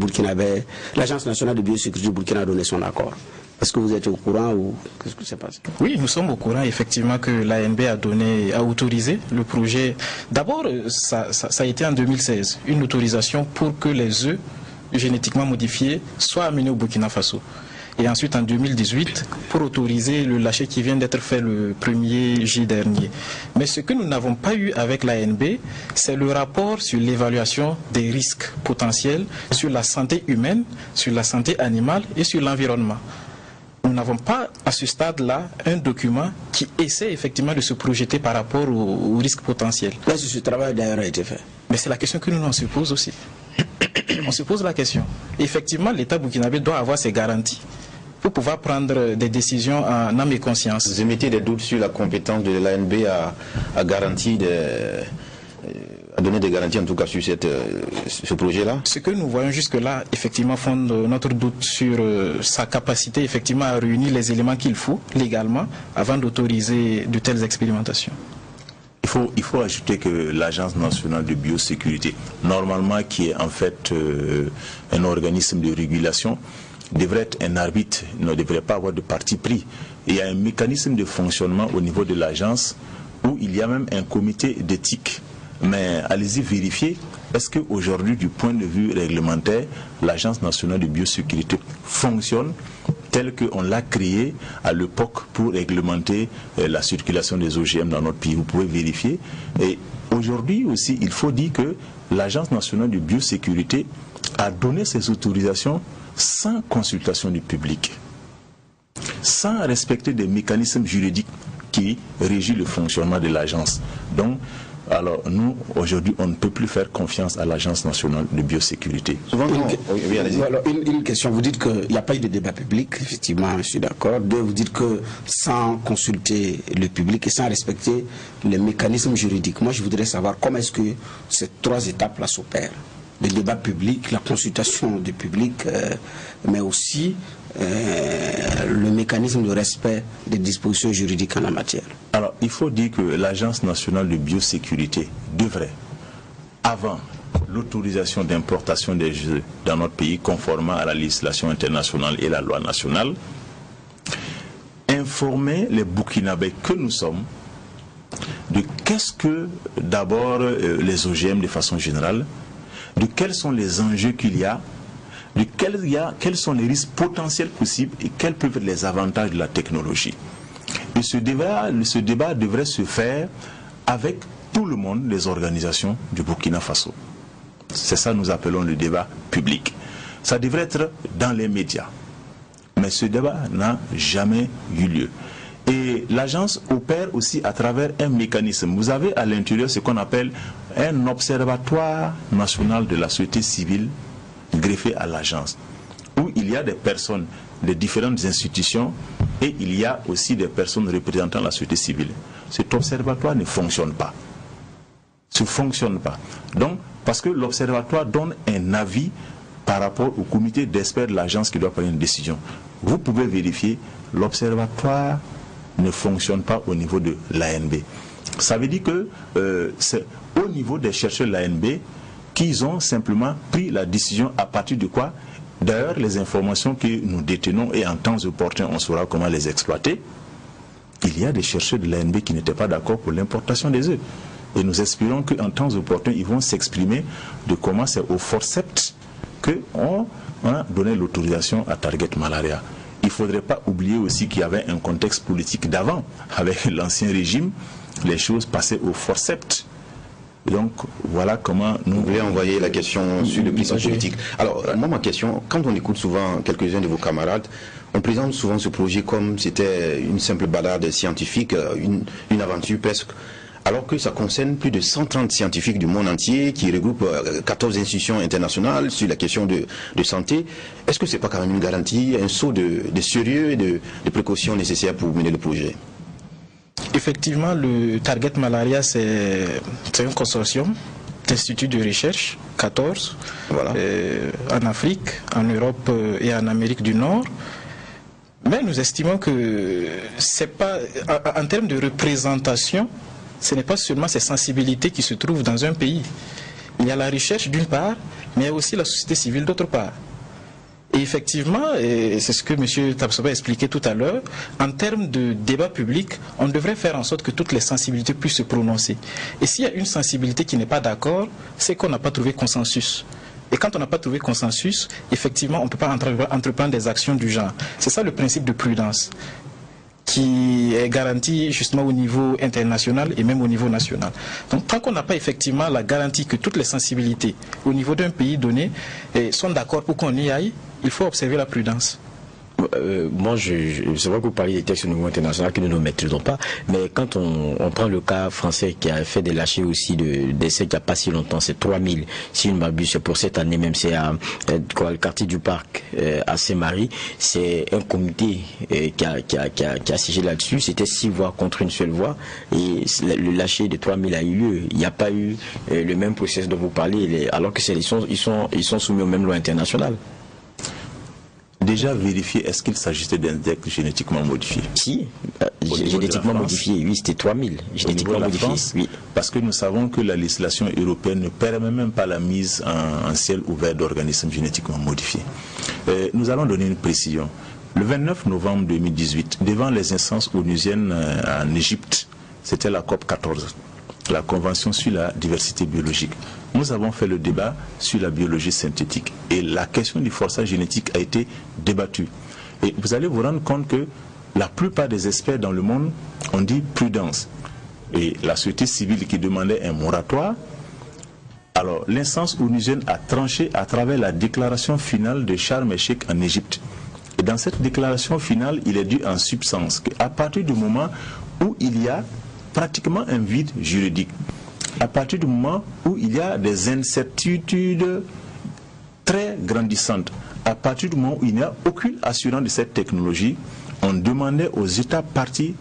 nationale de biosécurité du Burkina a donné son accord. Est-ce que vous êtes au courant ou qu'est-ce que c'est passé? Oui, nous sommes au courant effectivement que l'ANB a autorisé le projet. D'abord, ça a été en 2016, une autorisation pour que les œufs génétiquement modifiés soient amenés au Burkina Faso. Et ensuite en 2018 pour autoriser le lâcher qui vient d'être fait le 1er juillet dernier. Mais ce que nous n'avons pas eu avec l'ANB, c'est le rapport sur l'évaluation des risques potentiels sur la santé humaine, sur la santé animale et sur l'environnement. Nous n'avons pas à ce stade-là un document qui essaie effectivement de se projeter par rapport aux risques potentiels. Là, ce travail d'ailleurs a été fait. Mais c'est la question que nous on se pose aussi. On se pose la question. Effectivement, l'État burkinabé doit avoir ses garanties pour pouvoir prendre des décisions en âme et conscience. Vous émettez des doutes sur la compétence de l'ANB à donner des garanties en tout cas sur ce projet-là? Ce que nous voyons jusque-là, effectivement, fonde notre doute sur sa capacité effectivement à réunir les éléments qu'il faut légalement avant d'autoriser de telles expérimentations. Il faut ajouter que l'Agence nationale de biosécurité, normalement qui est en fait un organisme de régulation, devrait être un arbitre, ne devrait pas avoir de parti pris. Il y a un mécanisme de fonctionnement au niveau de l'agence où il y a même un comité d'éthique. Mais allez-y vérifier, est-ce qu'aujourd'hui, du point de vue réglementaire, l'Agence nationale de biosécurité fonctionne tel qu'on l'a créé à l'époque pour réglementer la circulation des OGM dans notre pays? Vous pouvez vérifier. Et aujourd'hui aussi, il faut dire que l'Agence nationale de biosécurité a donné ses autorisations sans consultation du public, sans respecter des mécanismes juridiques qui régissent le fonctionnement de l'agence. Donc, alors nous, aujourd'hui, on ne peut plus faire confiance à l'Agence nationale de biosécurité. Une question, vous dites qu'il n'y a pas eu de débat public, effectivement, je suis d'accord. Deux, vous dites que sans consulter le public et sans respecter les mécanismes juridiques. Moi, je voudrais savoir comment est-ce que ces trois étapes-là s'opèrent. Le débat public, la consultation du public, mais aussi le mécanisme de respect des dispositions juridiques en la matière. Alors, il faut dire que l'Agence nationale de biosécurité devrait, avant l'autorisation d'importation des jeux dans notre pays, conformément à la législation internationale et la loi nationale, informer les Burkinabés que nous sommes de qu'est-ce que, d'abord, les OGM de façon générale, de quels sont les enjeux qu'il y a, de quels sont les risques potentiels possibles et quels peuvent être les avantages de la technologie. Et ce débat devrait se faire avec tout le monde, les organisations du Burkina Faso. C'est ça que nous appelons le débat public. Ça devrait être dans les médias. Mais ce débat n'a jamais eu lieu. Et l'agence opère aussi à travers un mécanisme. Vous avez à l'intérieur ce qu'on appelle un observatoire national de la société civile greffé à l'agence, où il y a des personnes de différentes institutions et il y a aussi des personnes représentant la société civile. Cet observatoire ne fonctionne pas. Ne fonctionne pas. Donc, parce que l'observatoire donne un avis par rapport au comité d'experts de l'agence qui doit prendre une décision. Vous pouvez vérifier, l'observatoire ne fonctionne pas au niveau de l'ANB. Ça veut dire que c'est au niveau des chercheurs de l'ANB qu'ils ont simplement pris la décision à partir de quoi? D'ailleurs, les informations que nous détenons et en temps opportun, on saura comment les exploiter. Il y a des chercheurs de l'ANB qui n'étaient pas d'accord pour l'importation des œufs. Et nous espérons qu'en temps opportun, ils vont s'exprimer de comment c'est au forceps qu'on a donné l'autorisation à Target Malaria. Il ne faudrait pas oublier aussi qu'il y avait un contexte politique d'avant. Avec l'ancien régime, les choses passaient au forceps. Donc, voilà comment nous... Vous voulez envoyer la question sur le prisme politique. Alors, moi, ma question, quand on écoute souvent quelques-uns de vos camarades, on présente souvent ce projet comme c'était une simple balade scientifique, une aventure presque, alors que ça concerne plus de 130 scientifiques du monde entier qui regroupent 14 institutions internationales sur la question de santé. Est-ce que ce n'est pas quand même une garantie, un saut de sérieux et de précautions nécessaires pour mener le projet? Effectivement, le Target Malaria, c'est un consortium d'instituts de recherche, 14, voilà. En Afrique, en Europe et en Amérique du Nord. Mais nous estimons que c'est pas, en termes de représentation, ce n'est pas seulement ces sensibilités qui se trouvent dans un pays. Il y a la recherche d'une part, mais il y a aussi la société civile d'autre part. Et effectivement, et c'est ce que M. Tabsoba a expliqué tout à l'heure, en termes de débat public, on devrait faire en sorte que toutes les sensibilités puissent se prononcer. Et s'il y a une sensibilité qui n'est pas d'accord, c'est qu'on n'a pas trouvé consensus. Et quand on n'a pas trouvé consensus, effectivement, on ne peut pas entreprendre des actions du genre. C'est ça le principe de prudence, qui est garanti justement au niveau international et même au niveau national. Donc tant qu'on n'a pas effectivement la garantie que toutes les sensibilités au niveau d'un pays donné sont d'accord pour qu'on y aille, il faut observer la prudence. Moi, c'est vrai que vous parlez des textes au niveau international que nous ne maîtrisons pas, mais quand on prend le cas français qui a fait des lâchers aussi d'essais il n'y a pas si longtemps, c'est 3000, si je ne m'abuse, c'est pour cette année même, c'est à le quartier du Parc, à Saint-Marie, c'est un comité qui a siégé là-dessus, c'était 6 voix contre une seule voix, et le lâcher de 3000 a eu lieu. Il n'y a pas eu le même processus dont vous parlez, alors que ils sont soumis aux mêmes lois internationales. Déjà vérifier est-ce qu'il s'agissait d'un texte génétiquement modifié. Si, génétiquement modifié, oui, c'était 3000. Génétiquement modifié, France, oui. Parce que nous savons que la législation européenne ne permet même pas la mise en ciel ouvert d'organismes génétiquement modifiés. Nous allons donner une précision. Le 29 novembre 2018, devant les instances onusiennes en Égypte, c'était la COP 14. la Convention sur la diversité biologique. Nous avons fait le débat sur la biologie synthétique et la question du forçage génétique a été débattue. Et vous allez vous rendre compte que la plupart des experts dans le monde ont dit prudence. Et la société civile qui demandait un moratoire, alors l'instance onusienne a tranché à travers la déclaration finale de Sharm el-Sheikh en Égypte. Et dans cette déclaration finale, il est dit en substance qu'à partir du moment où il y a pratiquement un vide juridique, à partir du moment où il y a des incertitudes très grandissantes, à partir du moment où il n'y a aucune assurance de cette technologie, on demandait aux États partis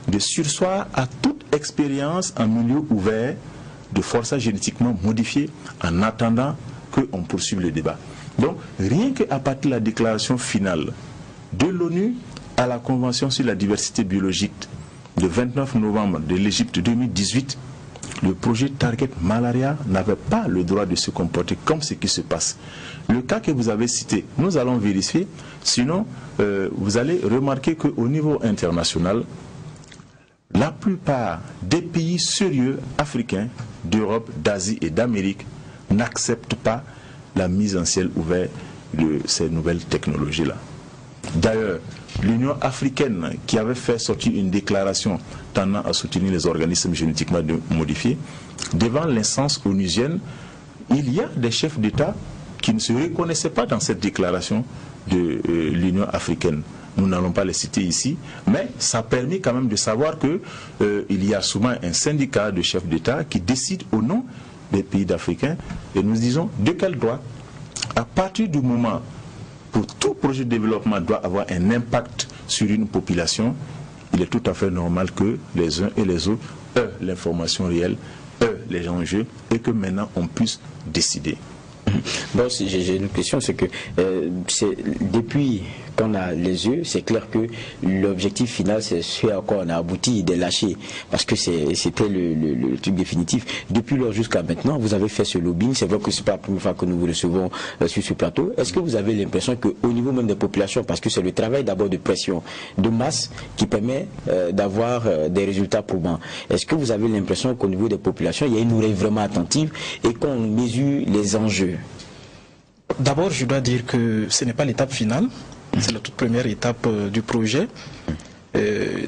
de surseoir à toute expérience en milieu ouvert de forçage génétiquement modifié en attendant qu'on poursuive le débat. Donc, rien qu'à partir de la déclaration finale de l'ONU à la Convention sur la diversité biologique de 29 novembre de l'Égypte 2018, le projet Target Malaria n'avait pas le droit de se comporter comme ce qui se passe. Le cas que vous avez cité, nous allons vérifier, sinon vous allez remarquer qu'au niveau international, la plupart des pays sérieux africains, d'Europe, d'Asie et d'Amérique n'acceptent pas la mise en ciel ouvert de ces nouvelles technologies-là. D'ailleurs, l'Union africaine qui avait fait sortir une déclaration tendant à soutenir les organismes génétiquement modifiés, devant l'instance onusienne, il y a des chefs d'État qui ne se reconnaissaient pas dans cette déclaration de l'Union africaine. Nous n'allons pas les citer ici, mais ça a permis quand même de savoir qu'il y a souvent un syndicat de chefs d'État qui décide au nom des pays d'Africains, et nous disons de quel droit, à partir du moment où tout projet de développement doit avoir un impact sur une population, il est tout à fait normal que les uns et les autres aient l'information réelle, aient les enjeux, et que maintenant on puisse décider. Bon, j'ai une question, c'est que depuis qu'on a les yeux, c'est clair que l'objectif final, c'est ce à quoi on a abouti, de lâcher, parce que c'était le truc définitif. Depuis lors jusqu'à maintenant, vous avez fait ce lobbying, c'est vrai que c'est pas la première fois que nous vous recevons sur ce plateau. Est-ce que vous avez l'impression qu'au niveau même des populations, parce que c'est le travail d'abord de pression, de masse, qui permet d'avoir des résultats probants, est-ce que vous avez l'impression qu'au niveau des populations, il y a une oreille vraiment attentive et qu'on mesure les enjeux? D'abord, je dois dire que ce n'est pas l'étape finale, c'est la toute première étape du projet.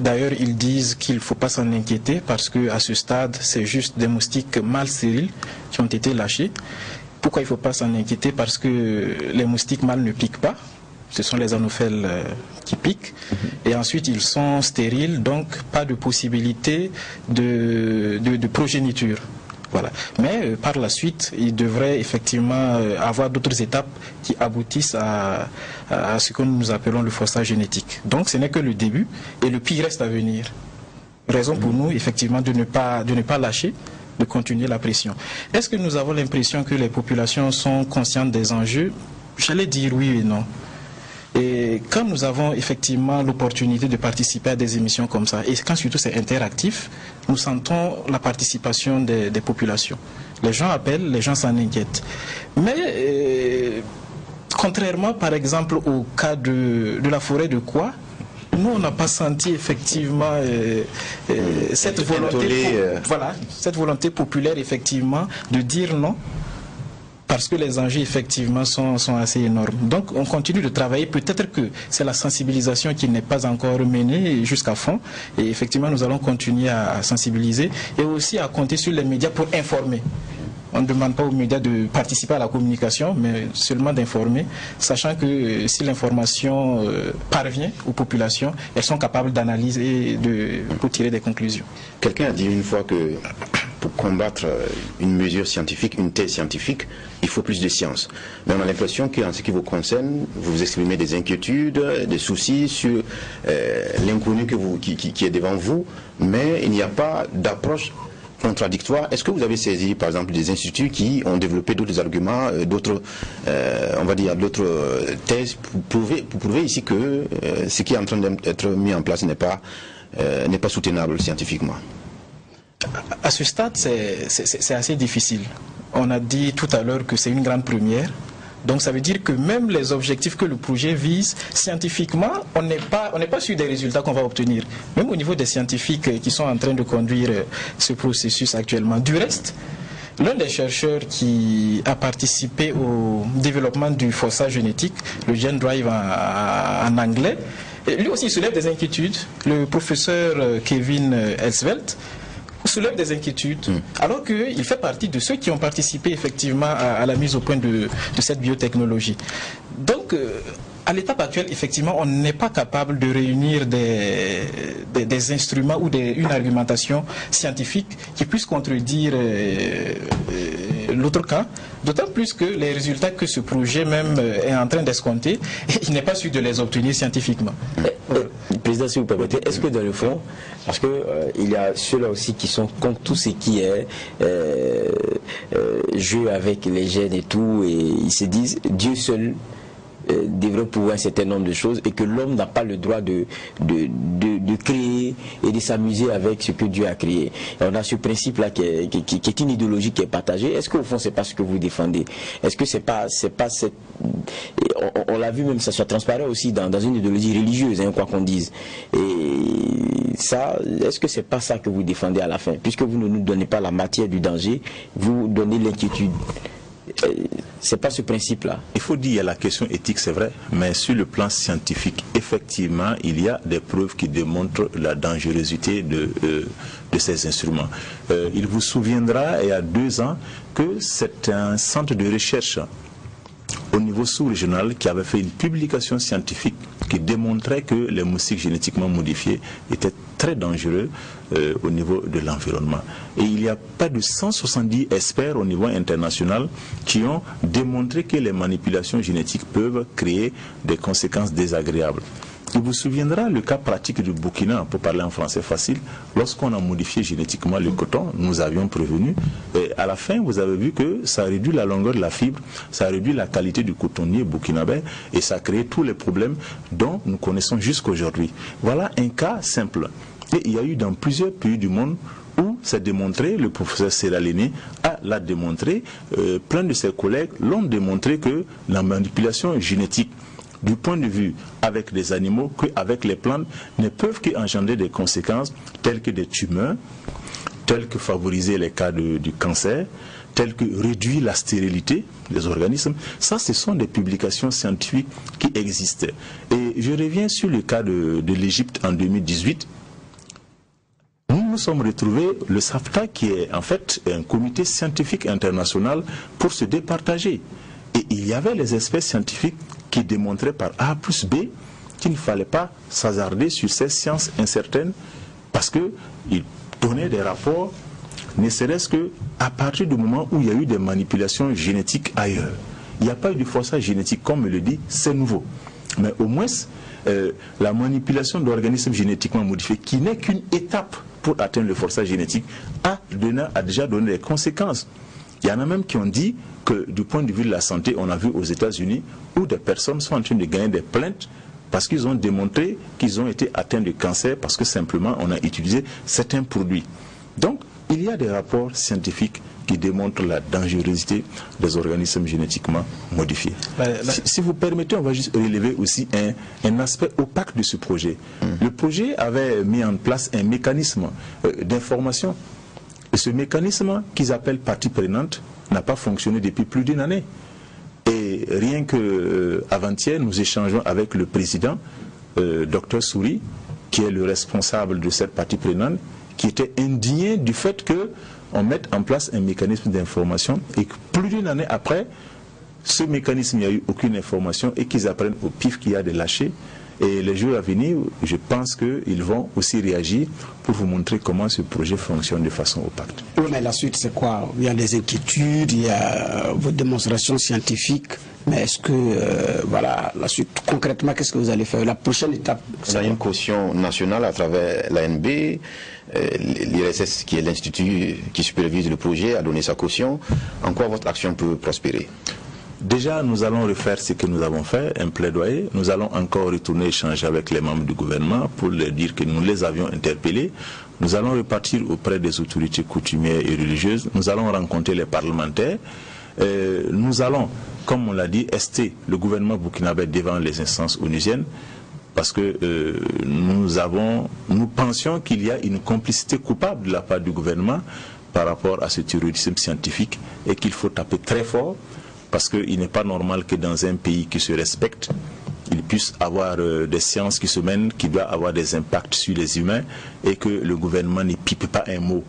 D'ailleurs, ils disent qu'il ne faut pas s'en inquiéter parce qu'à ce stade, c'est juste des moustiques mâles stériles qui ont été lâchés. Pourquoi il ne faut pas s'en inquiéter? Parce que les moustiques mâles ne piquent pas, ce sont les anophèles qui piquent. Et ensuite, ils sont stériles, donc pas de possibilité de progéniture. Voilà. Mais par la suite, il devrait effectivement avoir d'autres étapes qui aboutissent à ce que nous appelons le forçage génétique. Donc ce n'est que le début et le pire reste à venir. Raison pour nous, effectivement, de ne pas lâcher, de continuer la pression. Est-ce que nous avons l'impression que les populations sont conscientes des enjeux? J'allais dire oui et non. Et quand nous avons effectivement l'opportunité de participer à des émissions comme ça, et quand surtout c'est interactif, nous sentons la participation des populations. Les gens appellent, les gens s'en inquiètent. Mais contrairement par exemple au cas de la forêt de Kwa, nous on n'a pas senti effectivement cette volonté populaire effectivement de dire non. Parce que les enjeux effectivement sont assez énormes. Donc on continue de travailler. Peut-être que c'est la sensibilisation qui n'est pas encore menée jusqu'à fond. Et effectivement nous allons continuer à sensibiliser et aussi à compter sur les médias pour informer. On ne demande pas aux médias de participer à la communication, mais seulement d'informer, sachant que si l'information parvient aux populations, elles sont capables d'analyser et pour tirer des conclusions. Quelqu'un a dit une fois que pour combattre une mesure scientifique, une thèse scientifique, il faut plus de science. Mais on a l'impression qu'en ce qui vous concerne, vous exprimez des inquiétudes, des soucis sur l'inconnu qui est devant vous, mais il n'y a pas d'approche contradictoire. Est-ce que vous avez saisi, par exemple, des instituts qui ont développé d'autres arguments, d'autres, on va dire, d'autres thèses pour prouver ici que ce qui est en train d'être mis en place n'est pas soutenable scientifiquement? À ce stade, c'est assez difficile. On a dit tout à l'heure que c'est une grande première. Donc ça veut dire que même les objectifs que le projet vise, scientifiquement, on n'est pas sûr des résultats qu'on va obtenir. Même au niveau des scientifiques qui sont en train de conduire ce processus actuellement. Du reste, l'un des chercheurs qui a participé au développement du forçage génétique, le Gene Drive en anglais, lui aussi soulève des inquiétudes. Le professeur Kevin Elsvelt soulève des inquiétudes, alors qu'il fait partie de ceux qui ont participé effectivement à la mise au point de cette biotechnologie. Donc, à l'étape actuelle, effectivement, on n'est pas capable de réunir des instruments ou une argumentation scientifique qui puisse contredire l'autre cas, d'autant plus que les résultats que ce projet même est en train d'escompter, il n'est pas sûr de les obtenir scientifiquement. Président, si vous permettez, est-ce que dans le fond, parce que il y a ceux-là aussi qui sont contre tout ce qui est jeu avec les gènes et tout, et ils se disent Dieu seul devrait pouvoir un certain nombre de choses et que l'homme n'a pas le droit de créer et de s'amuser avec ce que Dieu a créé. Et on a ce principe-là qui est une idéologie qui est partagée. Est-ce qu'au fond, c'est pas ce que vous défendez? Est-ce que c'est pas cette... On l'a vu même, ça soit transparent aussi dans une idéologie religieuse, hein, quoi qu'on dise. Et ça, est-ce que c'est pas ça que vous défendez à la fin? Puisque vous ne nous donnez pas la matière du danger, vous donnez l'inquiétude. C'est pas ce principe-là. Il faut dire, il y a la question éthique, c'est vrai, mais sur le plan scientifique, effectivement, il y a des preuves qui démontrent la dangerosité de ces instruments. Il vous souviendra, il y a 2 ans, que c'est un centre de recherche au niveau sous-régional qui avait fait une publication scientifique qui démontrait que les moustiques génétiquement modifiés étaient très dangereux au niveau de l'environnement. Et il y a pas de 170 experts au niveau international qui ont démontré que les manipulations génétiques peuvent créer des conséquences désagréables. Il vous souviendra le cas pratique du Burkina, pour parler en français facile, lorsqu'on a modifié génétiquement le coton, nous avions prévenu, et à la fin vous avez vu que ça réduit la longueur de la fibre, ça réduit la qualité du cotonnier burkinabé et ça crée tous les problèmes dont nous connaissons jusqu'aujourd'hui. Voilà un cas simple. Et il y a eu dans plusieurs pays du monde où c'est démontré, le professeur Seralini l'a démontré, plein de ses collègues l'ont démontré que la manipulation génétique du point de vue avec les animaux qu'avec les plantes ne peuvent qu'engendrer des conséquences telles que des tumeurs, telles que favoriser les cas du cancer, telles que réduire la stérilité des organismes. Ça, ce sont des publications scientifiques qui existent. Et je reviens sur le cas de l'Égypte en 2018. Nous sommes retrouvés, le SAFTA qui est en fait un comité scientifique international pour se départager. Et il y avait les experts scientifiques qui démontraient par A plus B qu'il ne fallait pas s'hasarder sur ces sciences incertaines parce qu'ils donnaient des rapports, ne serait-ce qu'à partir du moment où il y a eu des manipulations génétiques ailleurs. Il n'y a pas eu de forçage génétique, comme me le dit, c'est nouveau. Mais au moins, la manipulation d'organismes génétiquement modifiés, qui n'est qu'une étape pour atteindre le forçage génétique, a déjà donné des conséquences. Il y en a même qui ont dit que du point de vue de la santé, on a vu aux États-Unis où des personnes sont en train de gagner des plaintes parce qu'ils ont démontré qu'ils ont été atteints de cancer parce que simplement on a utilisé certains produits. Donc, il y a des rapports scientifiques qui démontrent la dangerosité des organismes génétiquement modifiés. Si vous permettez, on va juste relever aussi un aspect opaque de ce projet. Le projet avait mis en place un mécanisme d'information. Et ce mécanisme qu'ils appellent partie prenante n'a pas fonctionné depuis plus d'1 année. Et rien que avant-hier, nous échangeons avec le président, Dr Souri, qui est le responsable de cette partie prenante, qui était indigné du fait qu'on mette en place un mécanisme d'information et que plus d'1 année après, ce mécanisme, il n'y a eu aucune information et qu'ils apprennent au pif qu'il y a des lâchers. Et les jours à venir, je pense qu'ils vont aussi réagir pour vous montrer comment ce projet fonctionne de façon opaque. Oui, mais la suite, c'est quoi? Il y a des inquiétudes, il y a vos démonstrations scientifiques, mais est-ce que, voilà, la suite, concrètement, qu'est-ce que vous allez faire? La prochaine étape? On a une caution nationale à travers l'ANB, l'IRSS, qui est l'institut qui supervise le projet, a donné sa caution. En quoi votre action peut prospérer? Déjà, nous allons refaire ce que nous avons fait, un plaidoyer. Nous allons encore retourner échanger avec les membres du gouvernement pour leur dire que nous les avions interpellés. Nous allons repartir auprès des autorités coutumières et religieuses. Nous allons rencontrer les parlementaires. Nous allons comme on l'a dit, ester le gouvernement burkinabé devant les instances onusiennes, parce que nous pensions qu'il y a une complicité coupable de la part du gouvernement par rapport à ce terrorisme scientifique et qu'il faut taper très fort, parce qu'il n'est pas normal que dans un pays qui se respecte, il puisse avoir des sciences qui se mènent, qui doivent avoir des impacts sur les humains et que le gouvernement n'y pipe pas un mot.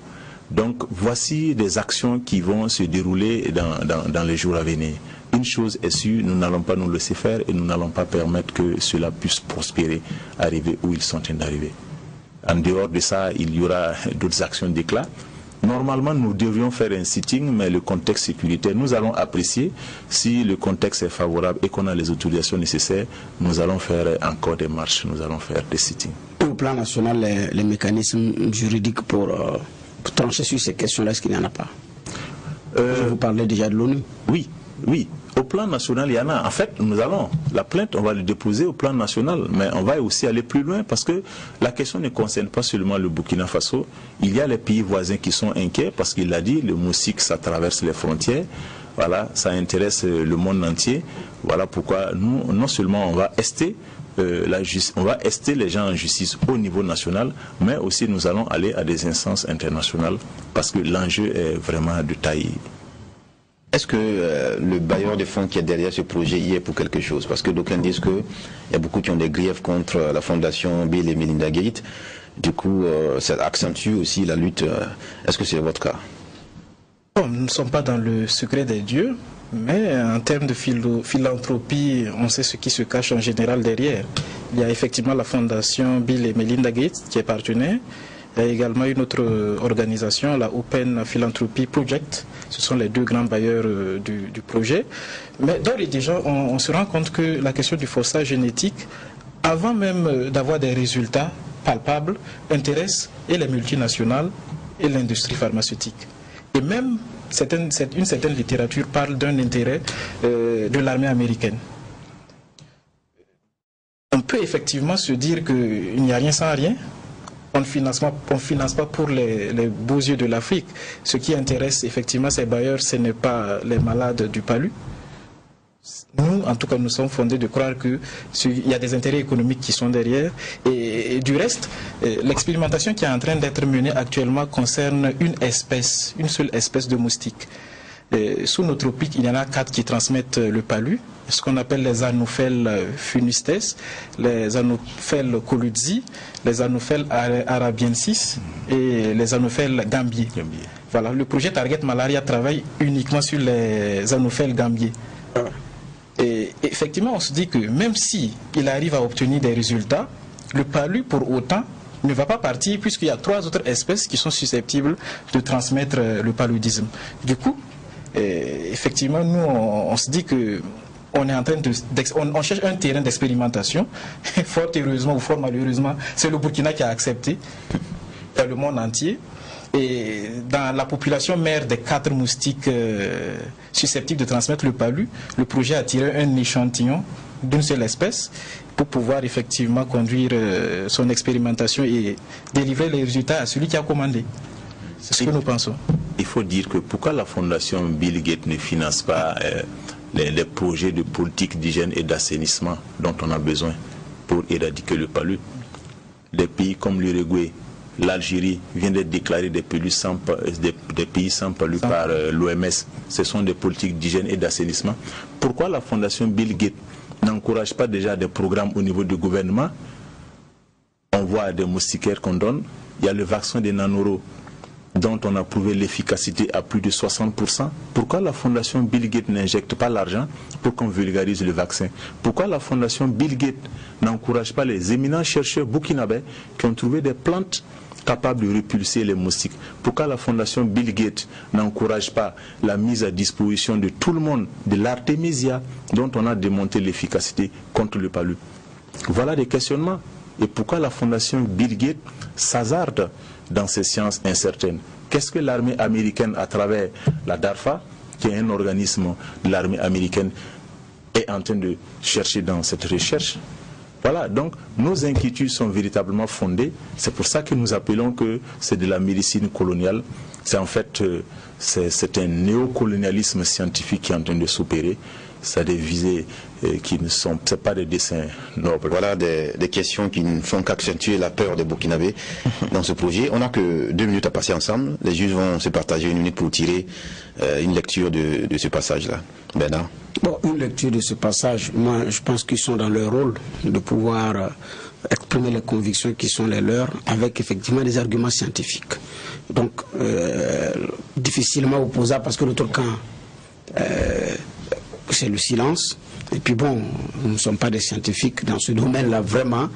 Donc voici des actions qui vont se dérouler dans les jours à venir. Une chose est sûre, nous n'allons pas nous laisser faire et nous n'allons pas permettre que cela puisse prospérer, arriver où ils sont en train d'arriver. En dehors de ça, il y aura d'autres actions d'éclat. Normalement, nous devrions faire un sitting, mais le contexte sécuritaire, nous allons apprécier. Si le contexte est favorable et qu'on a les autorisations nécessaires, nous allons faire encore des marches, nous allons faire des sittings. Au plan national, les mécanismes juridiques pour trancher sur ces questions-là, est-ce qu'il n'y en a pas? Vous parlez déjà de l'ONU. Oui, oui. Au plan national, il y en a. En fait, la plainte, on va le déposer au plan national, mais on va aussi aller plus loin parce que la question ne concerne pas seulement le Burkina Faso. Il y a les pays voisins qui sont inquiets parce qu'il l'a dit, le moustique, ça traverse les frontières. Voilà, ça intéresse le monde entier. Voilà pourquoi nous, non seulement on va ester les gens en justice au niveau national, mais aussi nous allons aller à des instances internationales parce que l'enjeu est vraiment de taille. Est-ce que le bailleur de fonds qui est derrière ce projet y est pour quelque chose? Parce que d'aucuns disent qu'il y a beaucoup qui ont des griefs contre la fondation Bill et Melinda Gates. Du coup, ça accentue aussi la lutte. Est-ce que c'est votre cas? Bon, nous ne sommes pas dans le secret des dieux, mais en termes de philanthropie, on sait ce qui se cache en général derrière. Il y a effectivement la fondation Bill et Melinda Gates qui est partenaire. Il y a également une autre organisation, la Open Philanthropy Project. Ce sont les deux grands bailleurs du projet. Mais d'ores et déjà, on se rend compte que la question du forçage génétique, avant même d'avoir des résultats palpables, intéresse et les multinationales et l'industrie pharmaceutique. Et même une certaine littérature parle d'un intérêt de l'armée américaine. On peut effectivement se dire qu'il n'y a rien sans rien. On ne finance pas pour les beaux yeux de l'Afrique. Ce qui intéresse effectivement ces bailleurs, ce n'est pas les malades du palu. Nous, en tout cas, nous sommes fondés de croire qu'il y a des intérêts économiques qui sont derrière. Et du reste, l'expérimentation qui est en train d'être menée actuellement concerne une seule espèce de moustique. Sous nos tropiques, il y en a 4 qui transmettent le palu, ce qu'on appelle les Anopheles funistes, les Anopheles coludzi, les Anopheles arabiensis et les Anopheles gambiers. Voilà, le projet Target Malaria travaille uniquement sur les Anopheles gambiers. Et effectivement, on se dit que même si il arrive à obtenir des résultats, le palu pour autant ne va pas partir puisqu'il y a 3 autres espèces qui sont susceptibles de transmettre le paludisme. Du coup, effectivement, nous, on se dit que on est en train on cherche un terrain d'expérimentation. Fort heureusement ou fort malheureusement, c'est le Burkina qui a accepté dans le monde entier. Et dans la population mère des 4 moustiques susceptibles de transmettre le palu, le projet a tiré un échantillon d'une seule espèce pour pouvoir effectivement conduire son expérimentation et délivrer les résultats à celui qui a commandé. C'est ce que nous pensons. Il faut dire que pourquoi la fondation Bill Gates ne finance pas les projets de politique d'hygiène et d'assainissement dont on a besoin pour éradiquer le palu? Des pays comme l'Uruguay, l'Algérie viennent d'être déclarés des pays sans palu par l'OMS. Ce sont des politiques d'hygiène et d'assainissement. Pourquoi la fondation Bill Gates n'encourage pas déjà des programmes au niveau du gouvernement? On voit des moustiquaires qu'on donne. Il y a le vaccin des nanoro dont on a prouvé l'efficacité à plus de 60%. Pourquoi la fondation Bill Gates n'injecte pas l'argent pour qu'on vulgarise le vaccin? Pourquoi la fondation Bill Gates n'encourage pas les éminents chercheurs burkinabés qui ont trouvé des plantes capables de repulser les moustiques? Pourquoi la fondation Bill Gates n'encourage pas la mise à disposition de tout le monde de l'artémisia dont on a démontré l'efficacité contre le palu? Voilà des questionnements. Et pourquoi la fondation Bill Gates s'hasarde dans ces sciences incertaines? Qu'est-ce que l'armée américaine, à travers la DARPA, qui est un organisme de l'armée américaine, est en train de chercher dans cette recherche? Voilà, donc nos inquiétudes sont véritablement fondées. C'est pour ça que nous appelons que c'est de la médecine coloniale. C'est en fait c'est un néocolonialisme scientifique qui est en train de s'opérer. ça a des visées qui ne sont pas des dessins nobles. Voilà des questions qui ne font qu'accentuer la peur des Burkinabés dans ce projet. On n'a que 2 minutes à passer ensemble. Les juges vont se partager 1 minute pour tirer une lecture de ce passage-là. Bernard. Bon, une lecture de ce passage, moi je pense qu'ils sont dans leur rôle de pouvoir exprimer les convictions qui sont les leurs avec effectivement des arguments scientifiques. Donc, difficilement opposable parce que l'autre camp, c'est le silence. Et puis bon, nous ne sommes pas des scientifiques dans ce domaine-là vraiment,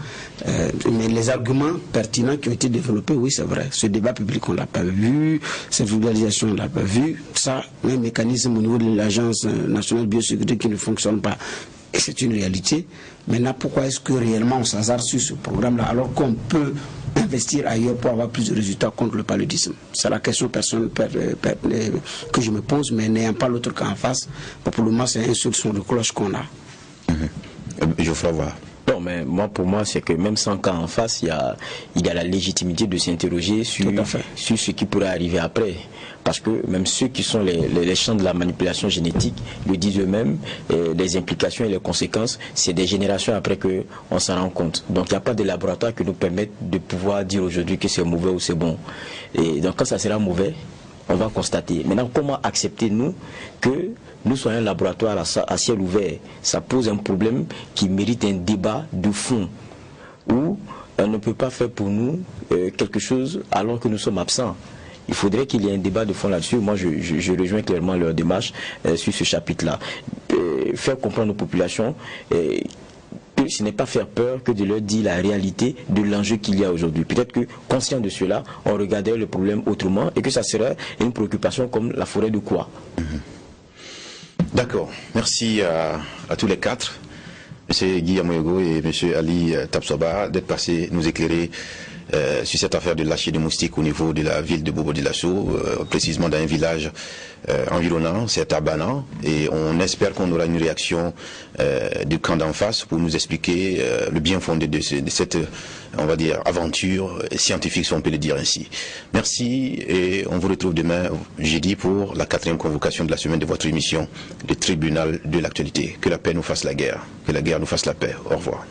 mais les arguments pertinents qui ont été développés, oui c'est vrai. Ce débat public on ne l'a pas vu, cette vulgarisation on ne l'a pas vu. Ça, un mécanisme au niveau de l'Agence nationale de biosécurité qui ne fonctionne pas. Et c'est une réalité. Maintenant, pourquoi est-ce que réellement on s'hasarde sur ce programme-là alors qu'on peut investir ailleurs pour avoir plus de résultats contre le paludisme? C'est la question personnelle que je me pose, mais n'ayant pas l'autre cas en face, pour le moment c'est un seul son de cloche qu'on a. Geoffroy Waha. Non, mais moi, pour moi, c'est que même sans cas en face, il y a la légitimité de s'interroger sur ce qui pourrait arriver après. Parce que même ceux qui sont les champs de la manipulation génétique le disent eux-mêmes, les implications et les conséquences, c'est des générations après qu'on s'en rend compte. Donc il n'y a pas de laboratoire qui nous permette de pouvoir dire aujourd'hui que c'est mauvais ou c'est bon. Et donc quand ça sera mauvais, on va constater. Maintenant, comment accepter, nous, que nous soyons un laboratoire à ciel ouvert? Ça pose un problème qui mérite un débat de fond, où on ne peut pas faire pour nous quelque chose alors que nous sommes absents. Il faudrait qu'il y ait un débat de fond là-dessus. Moi, je rejoins clairement leur démarche sur ce chapitre-là. Faire comprendre aux populations que ce n'est pas faire peur que de leur dire la réalité de l'enjeu qu'il y a aujourd'hui. Peut-être que, conscient de cela, on regarderait le problème autrement et que ça serait une préoccupation comme la forêt de Kouwa. D'accord. Merci à tous les 4. M. Guillaume Yogo et M. Ali Tapsoba d'être passés nous éclairer sur cette affaire de lâcher de moustiques au niveau de la ville de Bobo-Dioulasso, précisément dans un village environnant, c'est à Bana, et on espère qu'on aura une réaction du camp d'en face pour nous expliquer le bien fondé de cette, on va dire, aventure scientifique, si on peut le dire ainsi. Merci, et on vous retrouve demain, jeudi, pour la 4e convocation de la semaine de votre émission, le tribunal de l'actualité. Que la paix nous fasse la guerre, que la guerre nous fasse la paix. Au revoir.